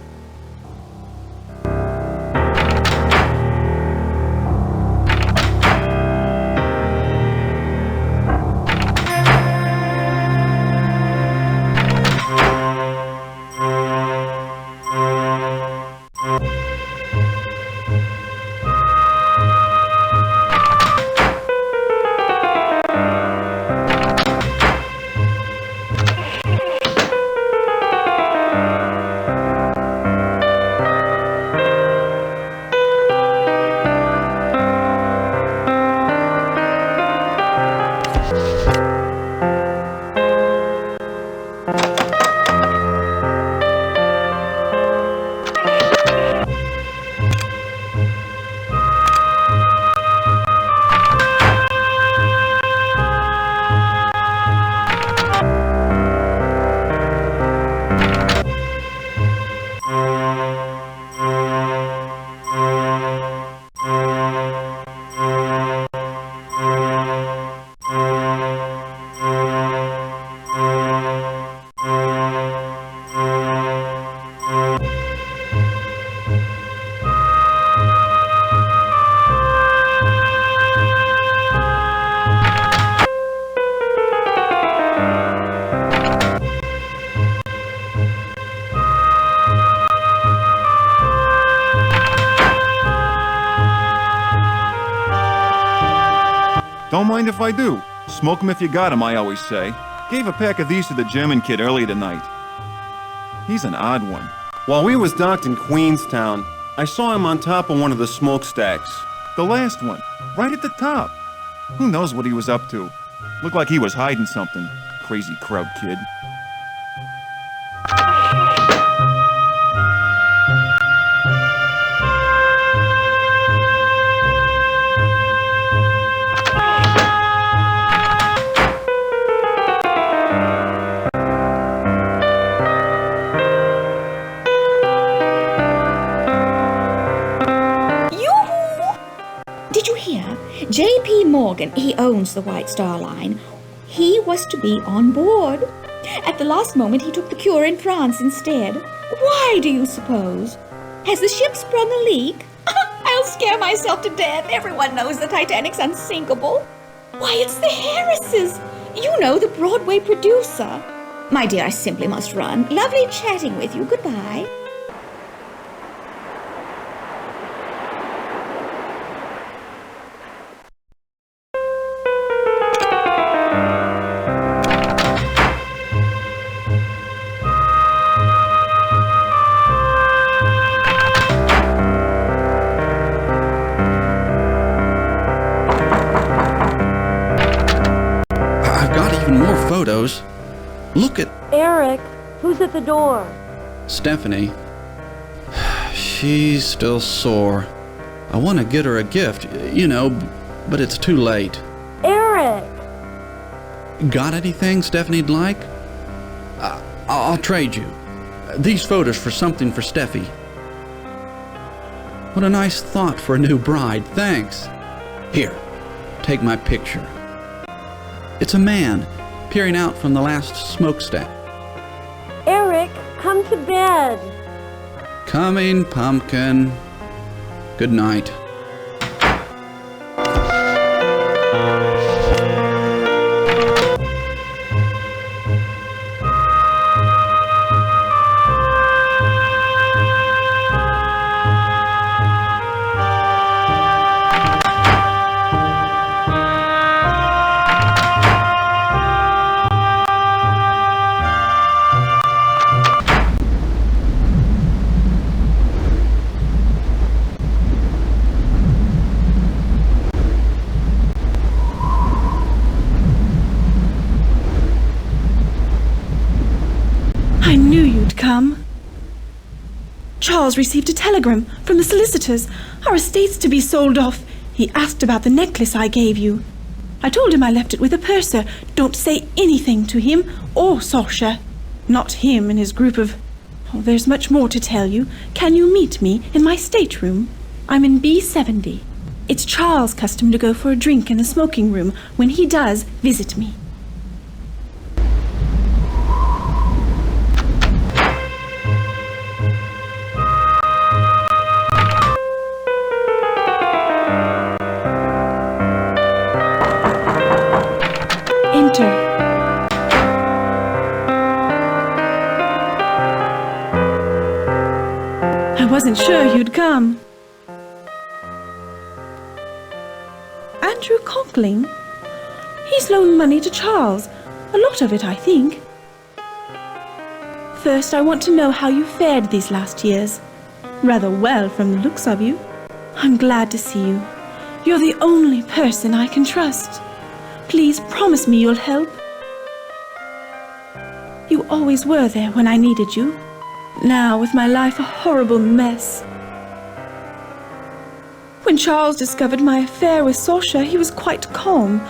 Don't mind if I do. Smoke 'em if you got 'em, I always say. Gave a pack of these to the German kid earlier tonight. He's an odd one. While we was docked in Queenstown, I saw him on top of one of the smokestacks. The last one, right at the top. Who knows what he was up to? Looked like he was hiding something. Crazy crowd kid. J.P. Morgan, he owns the White Star Line. He was to be on board. At the last moment, he took the cure in France instead. Why do you suppose? Has the ship sprung a leak? I'll scare myself to death. Everyone knows the Titanic's unsinkable. Why, it's the Harrises. You know, the Broadway producer. My dear, I simply must run. Lovely chatting with you. Goodbye. Photos. Look at... Eric, who's at the door? Stephanie. She's still sore. I want to get her a gift, you know, but it's too late. Eric! Got anything Stephanie'd like? I'll trade you. These photos for something for Steffi. What a nice thought for a new bride. Thanks. Here, take my picture. It's a man peering out from the last smokestack. Eric, come to bed. Coming, pumpkin. Good night. I knew you'd come. Charles received a telegram from the solicitors. Our estate's to be sold off. He asked about the necklace I gave you. I told him I left it with a purser. Don't say anything to him or Sasha. Not him and his group of... Oh, there's much more to tell you. Can you meet me in my stateroom? I'm in B70. It's Charles' custom to go for a drink in the smoking room. When he does, visit me. I wasn't sure you'd come. Andrew Conkling? He's loaned money to Charles. A lot of it, I think. First, I want to know how you fared these last years. Rather well from the looks of you. I'm glad to see you. You're the only person I can trust. Please promise me you'll help. You always were there when I needed you. Now, with my life a horrible mess. When Charles discovered my affair with Sasha, he was quite calm.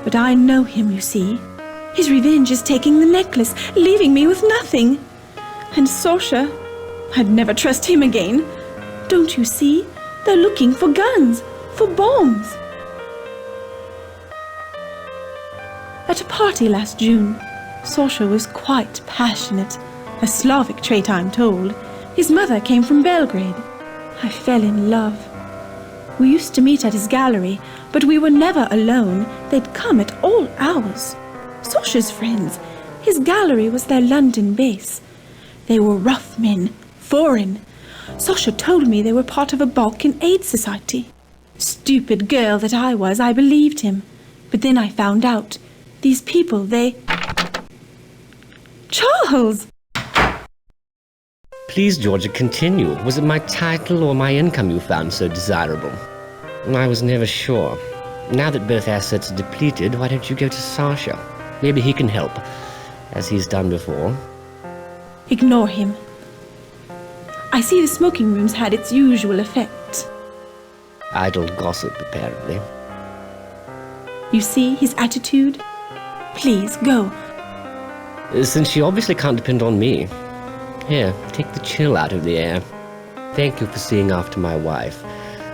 But I know him, you see. His revenge is taking the necklace, leaving me with nothing. And Sasha, I'd never trust him again. Don't you see? They're looking for guns, for bombs. At a party last June, Sasha was quite passionate. A Slavic trait, I'm told. His mother came from Belgrade. I fell in love. We used to meet at his gallery, but we were never alone. They'd come at all hours. Sasha's friends. His gallery was their London base. They were rough men, foreign. Sasha told me they were part of a Balkan aid society. Stupid girl that I was, I believed him. But then I found out. These people, they... Charles! Please, Georgia, continue. Was it my title or my income you found so desirable? I was never sure. Now that both assets are depleted, why don't you go to Sasha? Maybe he can help, as he's done before. Ignore him. I see the smoking room's had its usual effect. Idle gossip, apparently. You see his attitude? Please, go. Since she obviously can't depend on me. Here, take the chill out of the air. Thank you for seeing after my wife.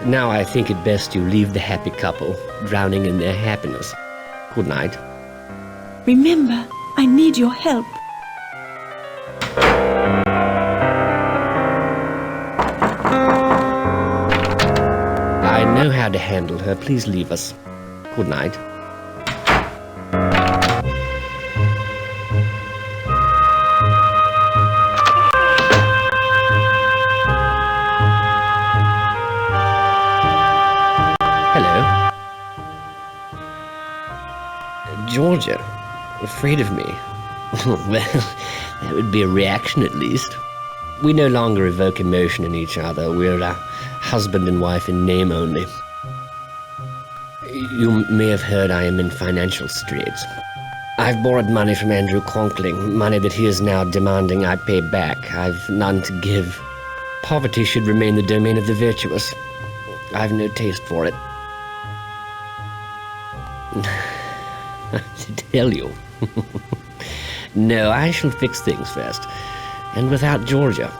Now I think it best you leave the happy couple, drowning in their happiness. Good night. Remember, I need your help. I know how to handle her. Please leave us. Good night. Hello. Georgia, afraid of me? Well, that would be a reaction at least. We no longer evoke emotion in each other. We're husband and wife in name only. You may have heard I am in financial straits. I've borrowed money from Andrew Conkling, money that he is now demanding I pay back. I've none to give. Poverty should remain the domain of the virtuous. I've no taste for it. To tell you. No, I shall fix things first. And without Georgia.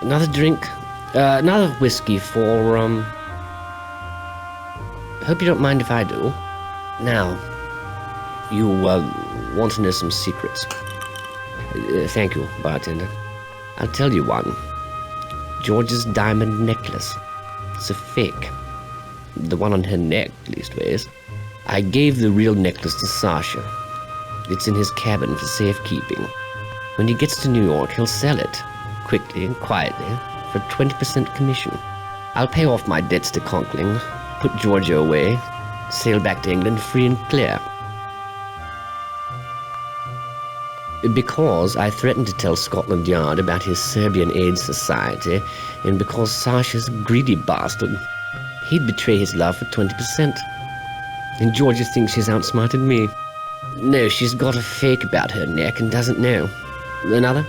Another drink? Another whiskey for, Hope you don't mind if I do. Now, you, want to know some secrets. Thank you, bartender. I'll tell you one. George's diamond necklace. It's a fake. The one on her neck, leastways. I gave the real necklace to Sasha. It's in his cabin for safekeeping. When he gets to New York, he'll sell it, quickly and quietly, for 20% commission. I'll pay off my debts to Conkling, put Georgia away, sail back to England free and clear. Because I threatened to tell Scotland Yard about his Serbian Aid Society, and because Sasha's a greedy bastard, he'd betray his love for 20%. And Georgia thinks she's outsmarted me. No, she's got a fake about her neck and doesn't know. Another?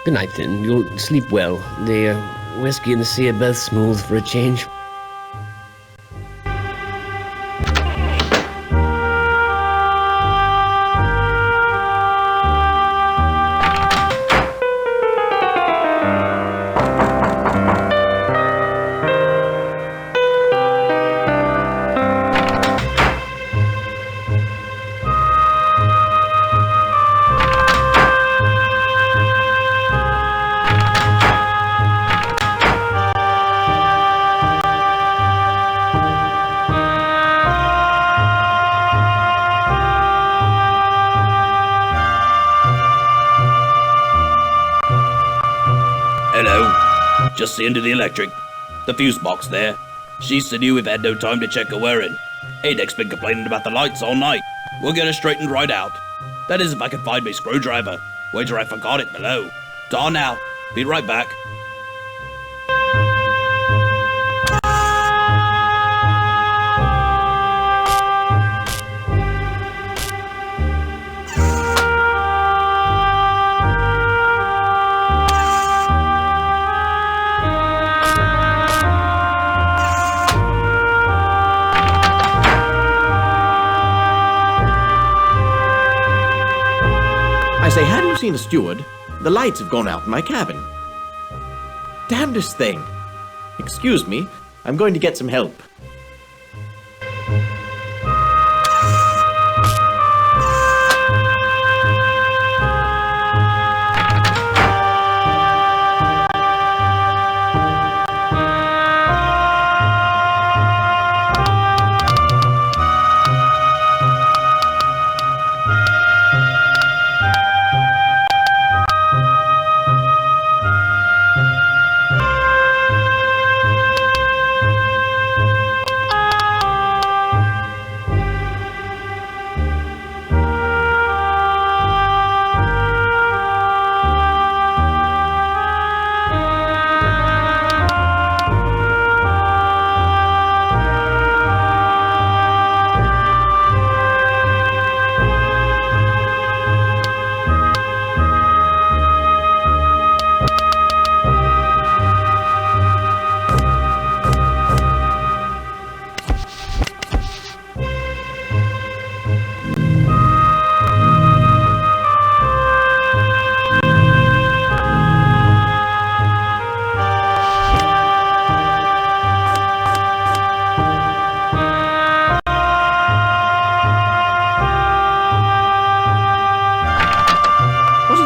Good night, then. You'll sleep well. The whiskey and the sea are both smooth for a change. Just seeing to the electric. The fuse box there. She said we've had no time to check her wearing. Adek's been complaining about the lights all night. We'll get her straightened right out. That is if I can find my screwdriver. Wager I forgot it below. Ta now. Be right back. I say, have you seen a steward? The lights have gone out in my cabin. Damnedest thing. Excuse me, I'm going to get some help.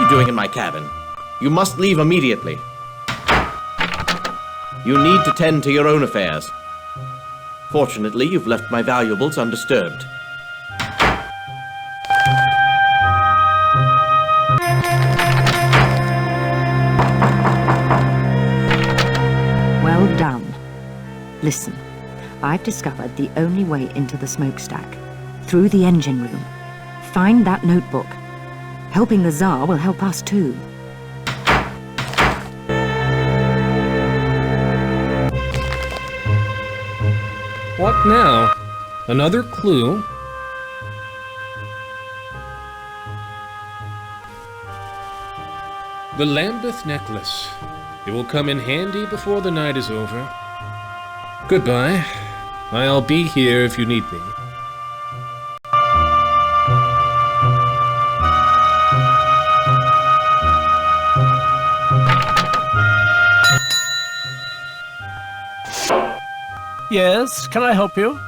you doing in my cabin? You must leave immediately. You need to tend to your own affairs. Fortunately, you've left my valuables undisturbed. Well done. Listen, I've discovered the only way into the smokestack. Through the engine room. Find that notebook. Helping the Tsar will help us too. What now? Another clue? The Lambeth necklace. It will come in handy before the night is over. Goodbye. I'll be here if you need me. Yes, can I help you?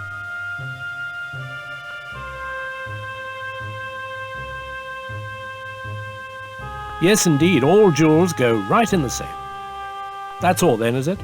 Yes, indeed. All jewels go right in the safe. That's all then, is it?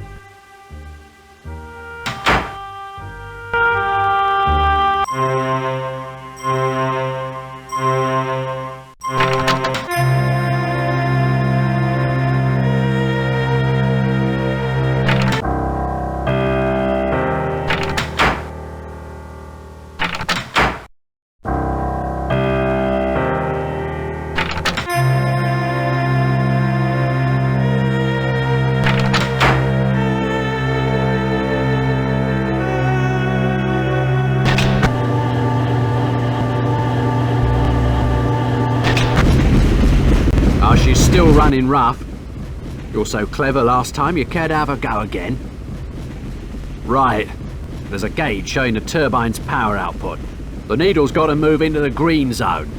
She's still running rough. You're so clever last time, you cared to have a go again. Right. There's a gauge showing the turbine's power output. The needle's got to move into the green zone.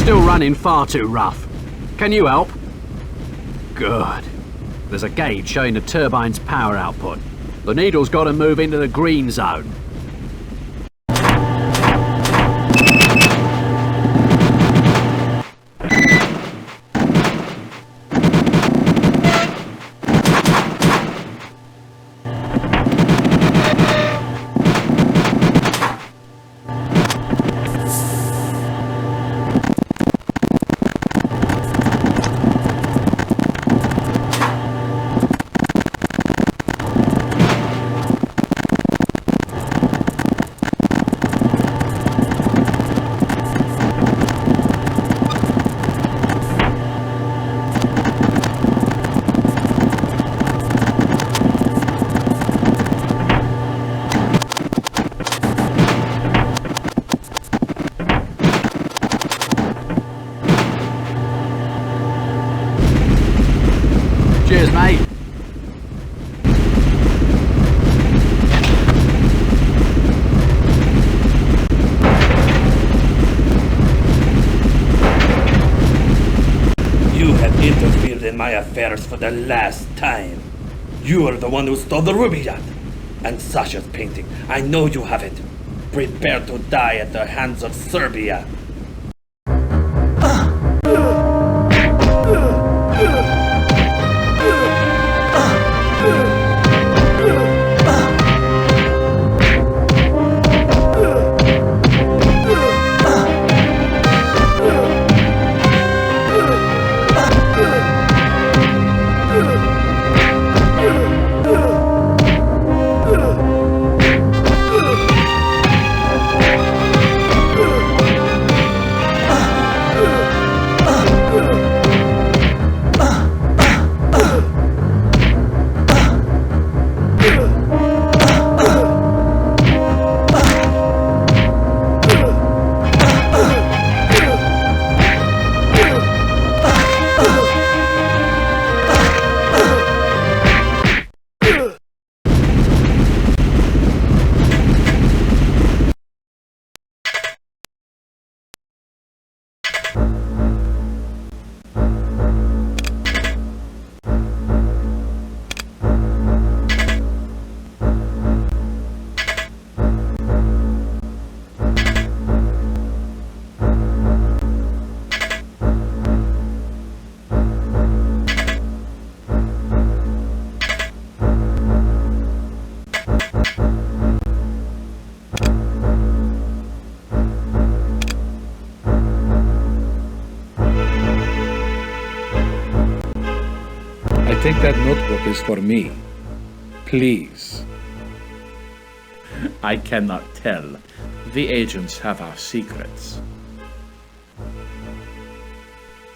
Still running far too rough. Can you help? Good. There's a gauge showing the turbine's power output. The needle's got to move into the green zone. nightmares for the last time. You are the one who stole the Rubaiyat. And Sasha's painting. I know you have it. Prepare to die at the hands of Serbia. I think that notebook is for me. Please. I cannot tell. The agents have our secrets.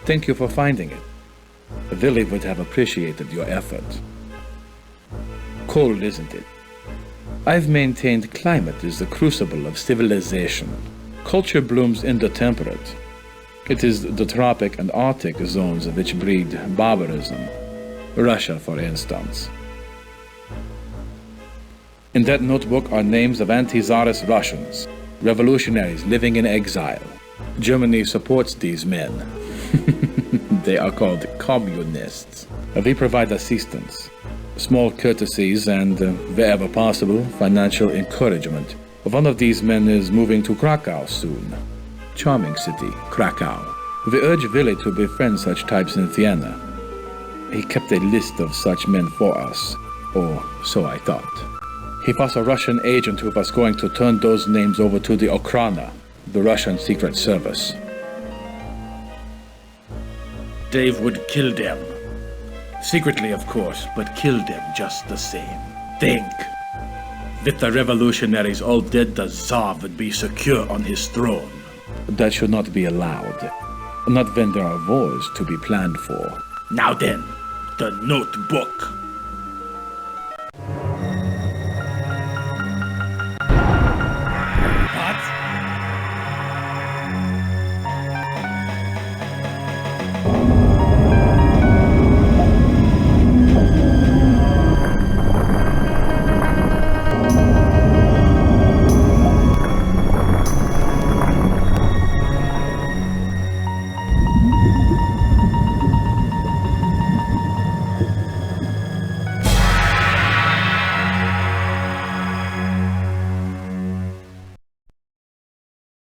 Thank you for finding it. Willie would have appreciated your effort. Cold, isn't it? I've maintained climate is the crucible of civilization. Culture blooms in the temperate. It is the tropic and Arctic zones which breed barbarism. Russia, for instance. In that notebook are names of anti-Tsarist Russians, revolutionaries living in exile. Germany supports these men. They are called communists. We provide assistance, small courtesies, and, wherever possible, financial encouragement. One of these men is moving to Krakow soon. Charming city, Krakow. We urge Willie to befriend such types in Vienna. He kept a list of such men for us, or so I thought. He was a Russian agent who was going to turn those names over to the Okhrana, the Russian Secret Service. Dave would kill them. Secretly, of course, but kill them just the same. Think. With the revolutionaries all dead, the Tsar would be secure on his throne. That should not be allowed. Not when there are wars to be planned for. Now then, the notebook.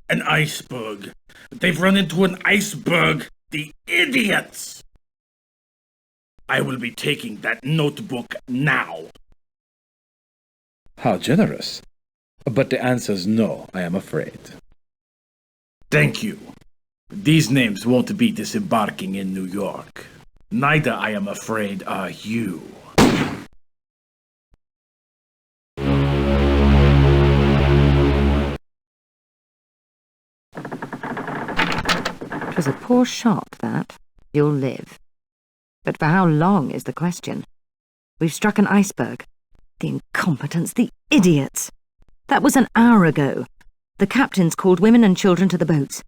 An iceberg. They've run into an iceberg. The idiots! I will be taking that notebook now. How generous. But the answer's no, I am afraid. Thank you. These names won't be disembarking in New York. Neither, I am afraid, are you. It was a poor shot, that. You'll live. But for how long is the question? We've struck an iceberg. The incompetents, the idiots! That was an hour ago. The captain's called women and children to the boats.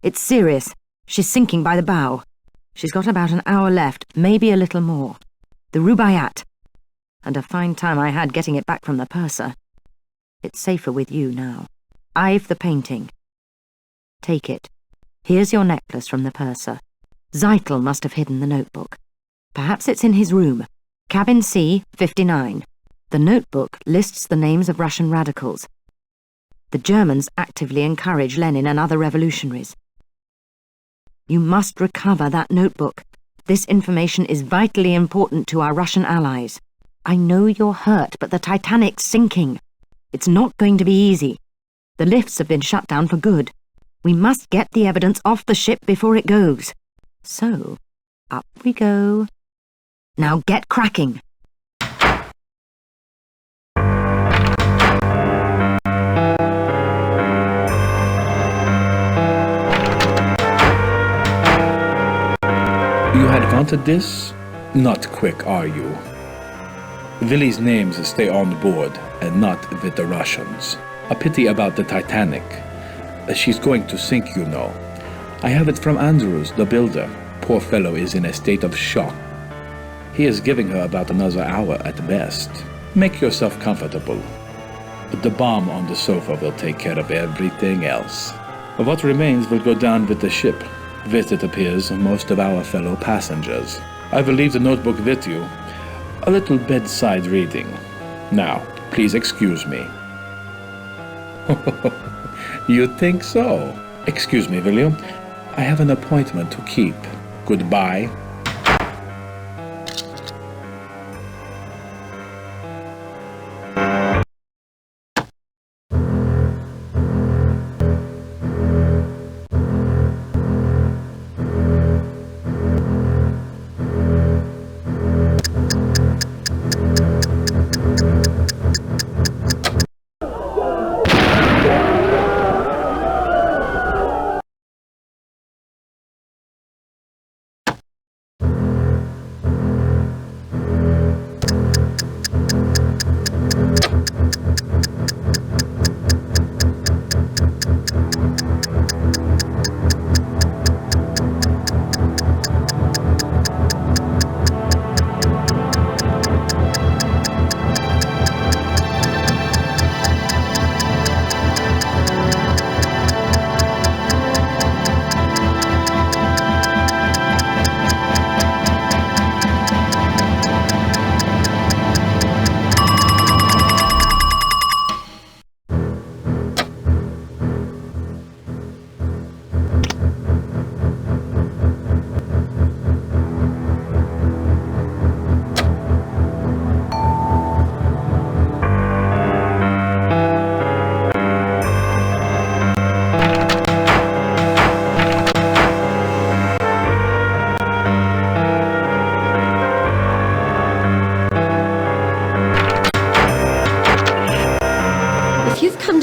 It's serious. She's sinking by the bow. She's got about an hour left, maybe a little more. The Rubaiyat. And a fine time I had getting it back from the purser. It's safer with you now. I've the painting. Take it. Here's your necklace from the purser. Zeitel must have hidden the notebook. Perhaps it's in his room. Cabin C, 59. The notebook lists the names of Russian radicals. The Germans actively encourage Lenin and other revolutionaries. You must recover that notebook. This information is vitally important to our Russian allies. I know you're hurt, but the Titanic's sinking. It's not going to be easy. The lifts have been shut down for good. We must get the evidence off the ship before it goes. So, up we go. Now get cracking. You had wanted this? Not quick, are you? Willy's names stay on board, and not with the Russians. A pity about the Titanic. She's going to sink, you know. I have it from Andrews, the builder. Poor fellow is in a state of shock. He is giving her about another hour at best. Make yourself comfortable. The bomb on the sofa will take care of everything else. What remains will go down with the ship. With, it appears, most of our fellow passengers. I will leave the notebook with you. A little bedside reading. Now, please excuse me. You think so? Excuse me, will you? I have an appointment to keep. Goodbye.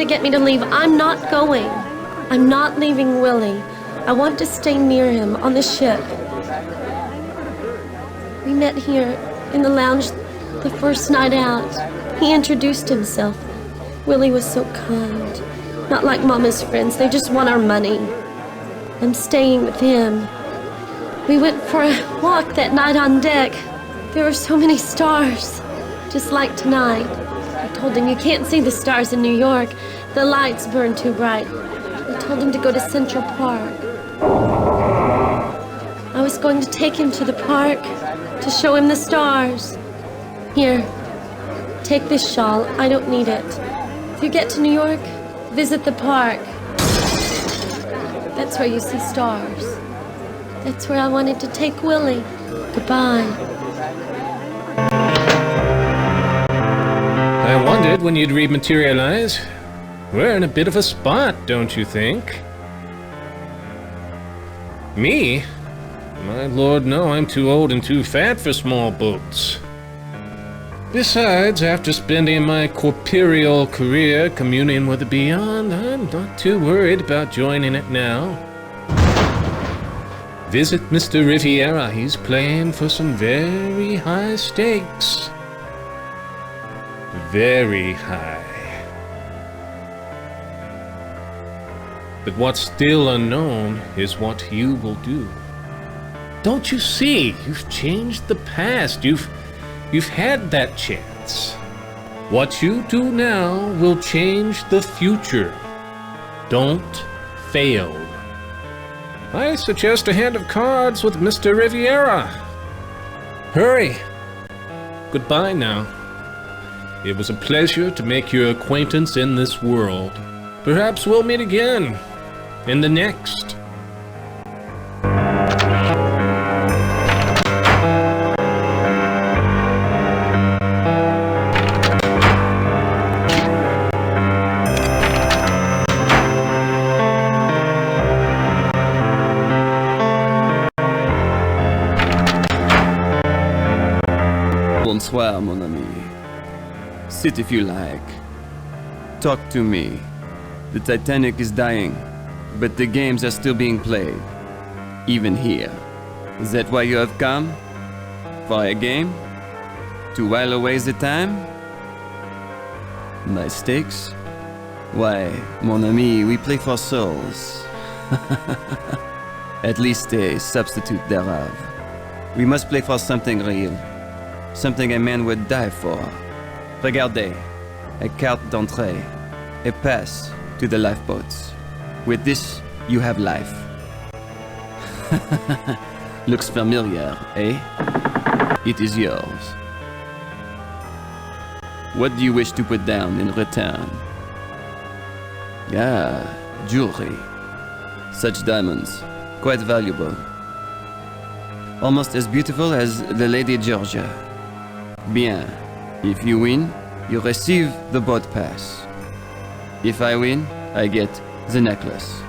Get me to leave. I'm not going. I'm not leaving Willie. I want to stay near him on the ship. We met here in the lounge the first night out. He introduced himself. Willie was so kind. Not like Mama's friends. They just want our money. I'm staying with him. We went for a walk that night on deck. There were so many stars. Just like tonight. I told him you can't see the stars in New York. The lights burn too bright. I told him to go to Central Park. I was going to take him to the park to show him the stars. Here, take this shawl. I don't need it. If you get to New York, visit the park. That's where you see stars. That's where I wanted to take Willie. Goodbye. I wondered when you'd rematerialize. We're in a bit of a spot, don't you think? Me? My lord, no, I'm too old and too fat for small boats. Besides, after spending my corporeal career communing with the beyond, I'm not too worried about joining it now. Visit Mr. Riviera. He's playing for some very high stakes. Very high. But what's still unknown is what you will do. Don't you see? You've changed the past. You've had that chance. What you do now will change the future. Don't fail. I suggest a hand of cards with Mr. Riviera. Hurry! Goodbye now. It was a pleasure to make your acquaintance in this world. Perhaps we'll meet again in the next. Bonsoir, mon ami. Sit if you like. Talk to me. The Titanic is dying, but the games are still being played. Even here. Is that why you have come? For a game? To while away the time? My stakes? Why, mon ami, we play for souls. At least a substitute thereof. We must play for something real. Something a man would die for. Regardez, a carte d'entrée, a pass to the lifeboats. With this, you have life. Looks familiar, eh? It is yours. What do you wish to put down in return? Ah, jewelry. Such diamonds, quite valuable. Almost as beautiful as the Lady Georgia. Bien. If you win, you receive the boat pass. If I win, I get the necklace.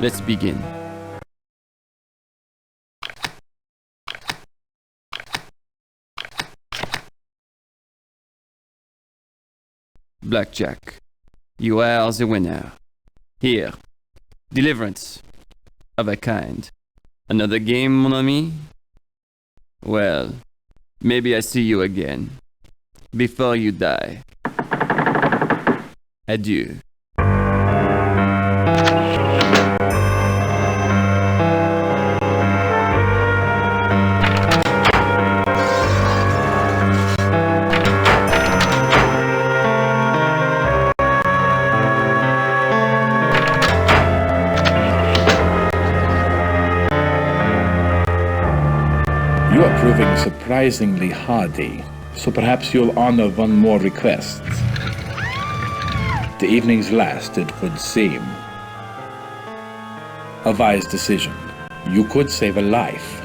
Let's begin. Blackjack. You are the winner. Here. Deliverance. Of a kind. Another game, mon ami? Well, maybe I see you again. Before you die. Adieu. You are proving surprisingly hardy, so perhaps you'll honor one more request. The evening's last, it would seem. A wise decision. You could save a life.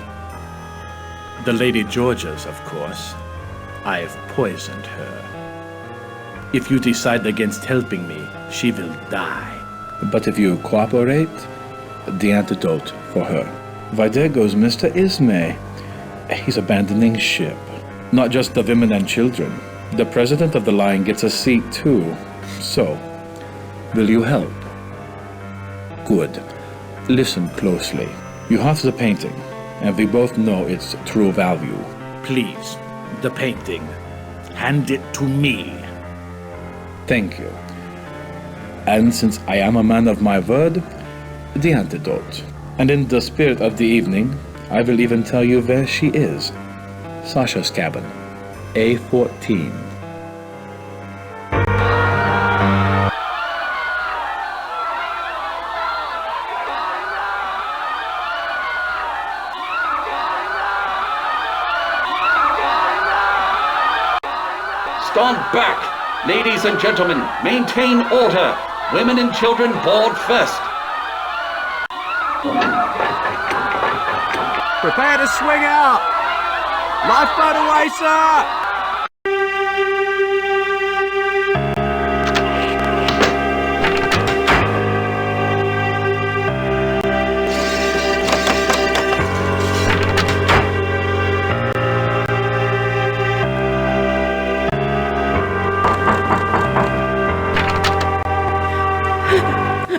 The Lady Georgia's, of course. I've poisoned her. If you decide against helping me, she will die. But if you cooperate, the antidote for her. Why, there goes Mr. Ismay. He's abandoning ship. Not just the women and children. The president of the line gets a seat too. So, will you help? Good. Listen closely. You have the painting, and we both know its true value. Please, the painting. Hand it to me. Thank you. And since I am a man of my word, the antidote. And in the spirit of the evening, I will even tell you where she is. Sasha's cabin. A14. Stand back! Ladies and gentlemen, maintain order! Women and children board first! Prepare to swing out! Lifeboat away, sir!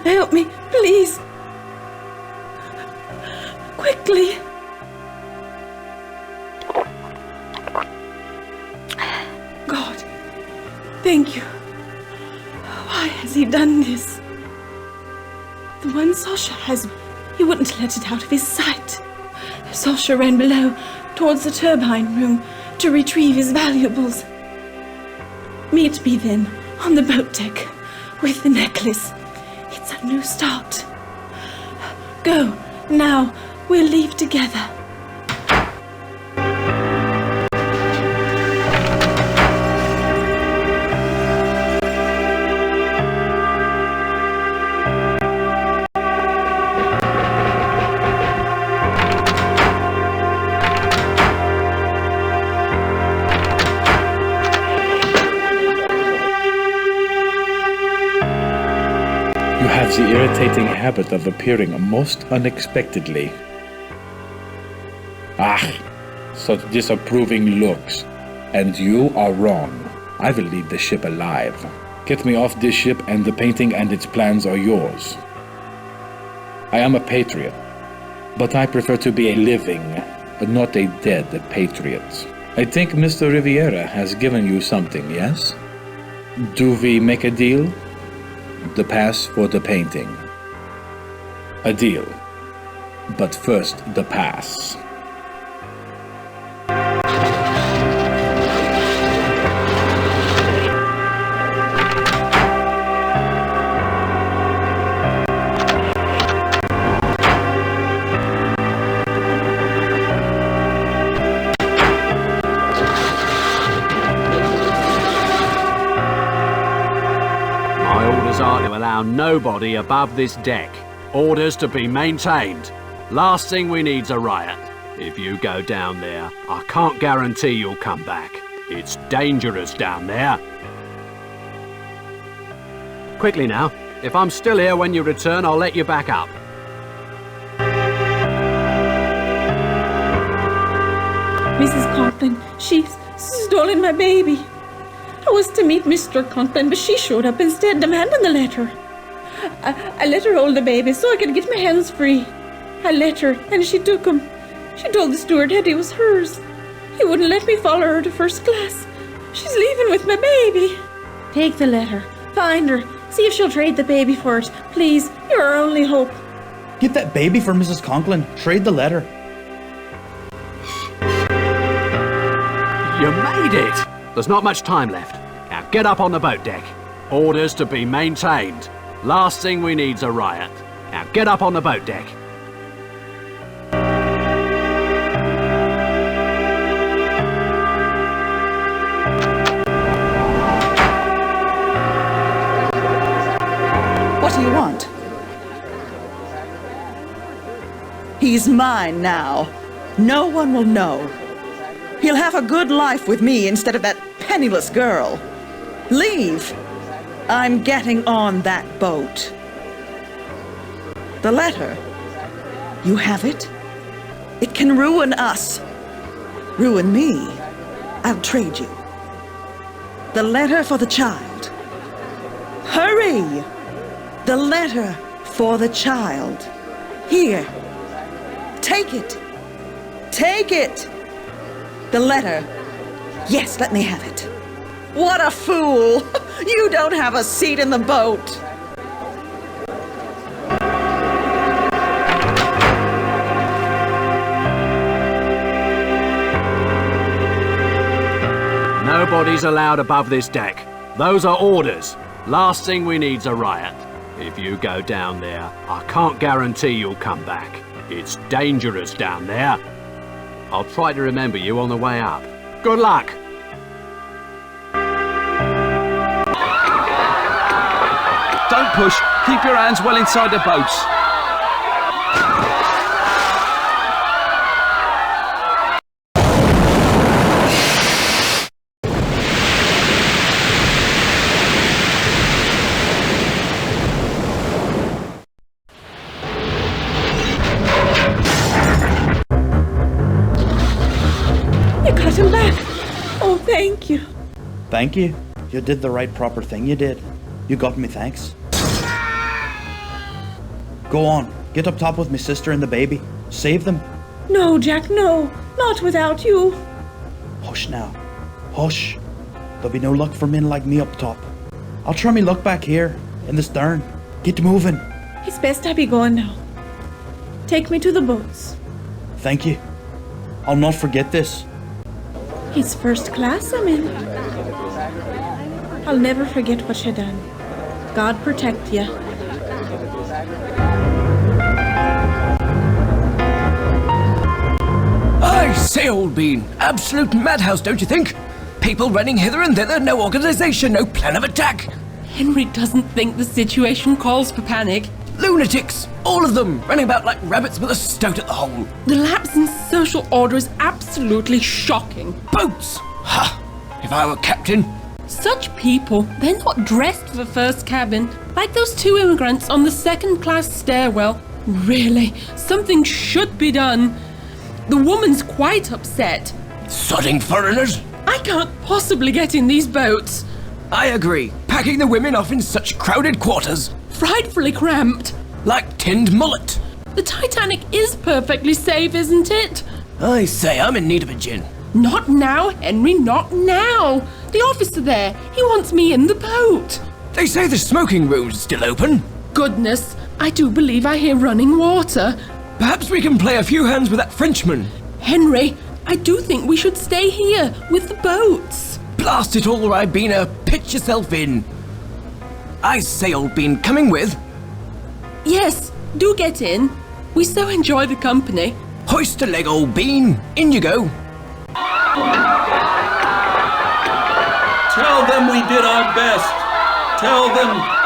Help me, please. Quickly. God, thank you. Why has he done this? The one Sasha has, he wouldn't let it out of his sight. Sasha ran below, towards the turbine room, to retrieve his valuables. Meet me then, on the boat deck, with the necklace. It's a new start. Go, now, we'll leave together. You have the irritating habit of appearing most unexpectedly. Ah, such disapproving looks. And you are wrong. I will leave the ship alive. Get me off this ship and the painting and its plans are yours. I am a patriot, but I prefer to be a living, not a dead patriot. I think Mr. Riviera has given you something, yes? Do we make a deal? The pass for the painting. A deal. But first, the pass. Nobody above this deck. Orders to be maintained. Last thing we need's a riot. If you go down there, I can't guarantee you'll come back. It's dangerous down there. Quickly now. If I'm still here when you return, I'll let you back up. Mrs. Conklin, she's stolen my baby. I was to meet Mr. Conklin, but she showed up instead, demanding the letter. I let her hold the baby so I could get my hands free. I let her, and she took him. She told the steward that he was hers. He wouldn't let me follow her to first class. She's leaving with my baby. Take the letter. Find her. See if she'll trade the baby for it. Please, you're our only hope. Get that baby for Mrs. Conklin. Trade the letter. You made it! There's not much time left. Now get up on the boat deck. Orders to be maintained. Last thing we need's a riot. Now get up on the boat deck. What do you want? He's mine now. No one will know. He'll have a good life with me instead of that penniless girl. Leave. I'm getting on that boat. The letter. You have it? It can ruin us. Ruin me. I'll trade you. The letter for the child. Hurry! The letter for the child. Here. Take it. Take it. The letter. Yes, let me have it. What a fool! You don't have a seat in the boat. Nobody's allowed above this deck. Those are orders. Last thing we need's a riot. If you go down there, I can't guarantee you'll come back. It's dangerous down there. I'll try to remember you on the way up. Good luck! Don't push. Keep your hands well inside the boats. You got him back. Oh, thank you. Thank you. You did the right proper thing, you did. You got me, thanks. Go on. Get up top with my sister and the baby. Save them. No, Jack, no. Not without you. Hush now. Hush. There'll be no luck for men like me up top. I'll try me luck back here, in the stern. Get moving. It's best I be going now. Take me to the boats. Thank you. I'll not forget this. It's first class I'm in. I'll never forget what you done. God protect you. I say, old bean, absolute madhouse, don't you think? People running hither and thither, no organization, no plan of attack. Henry doesn't think the situation calls for panic. Lunatics, all of them, running about like rabbits with a stoat at the hole. The lapse in social order is absolutely shocking. Boats! Ha! If I were captain, Such people, they're not dressed for first cabin, like those two immigrants on the second-class stairwell. Really, something should be done. The woman's quite upset. Sodding foreigners? I can't possibly get in these boats. I agree. Packing the women off in such crowded quarters. Frightfully cramped. Like tinned mullet. The Titanic is perfectly safe, isn't it? I say, I'm in need of a gin. Not now, Henry, not now. The officer there, he wants me in the boat. They say the smoking room's still open. Goodness, I do believe I hear running water. Perhaps we can play a few hands with that Frenchman. Henry, I do think we should stay here with the boats. Blast it all, Ribena. Pitch yourself in. I say, old bean, coming with? Yes, do get in. We so enjoy the company. Hoist a leg, old bean. In you go. Tell them we did our best. Tell them.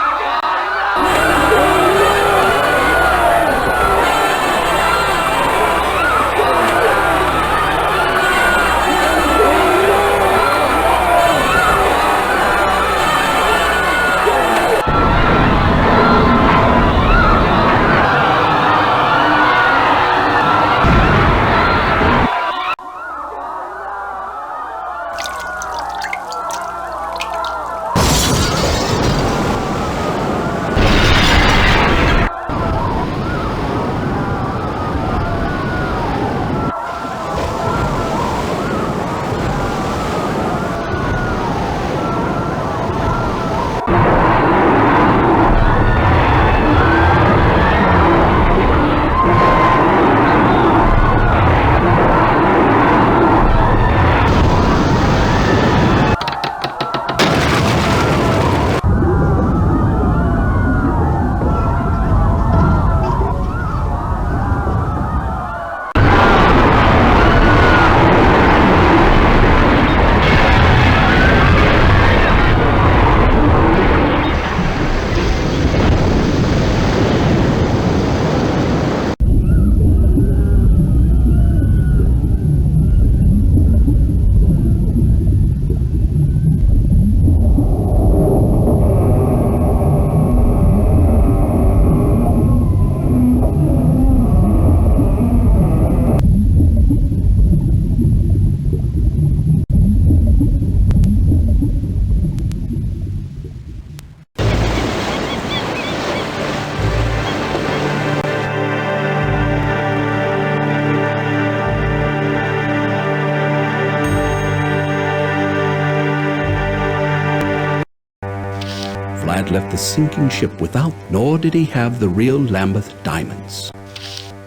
Vlad left the sinking ship without, nor did he have the real Lambeth diamonds.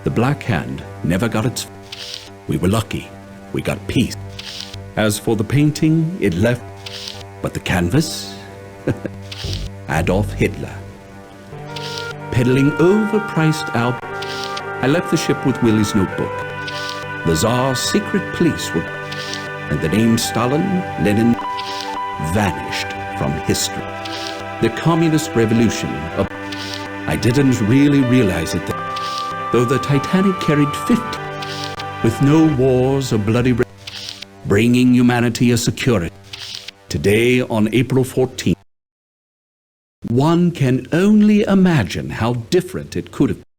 The Black Hand never got its... We were lucky. We got peace. As for the painting, it left... But the canvas? Adolf Hitler. Peddling overpriced albums. I left the ship with Willie's notebook. The Tsar's secret police were... And the names Stalin, Lenin... vanished from history. The communist revolution of... I didn't really realize it then. Though the Titanic carried 50, with no wars or bloody... bringing humanity a security. Today, on April 14th, one can only imagine how different it could have been.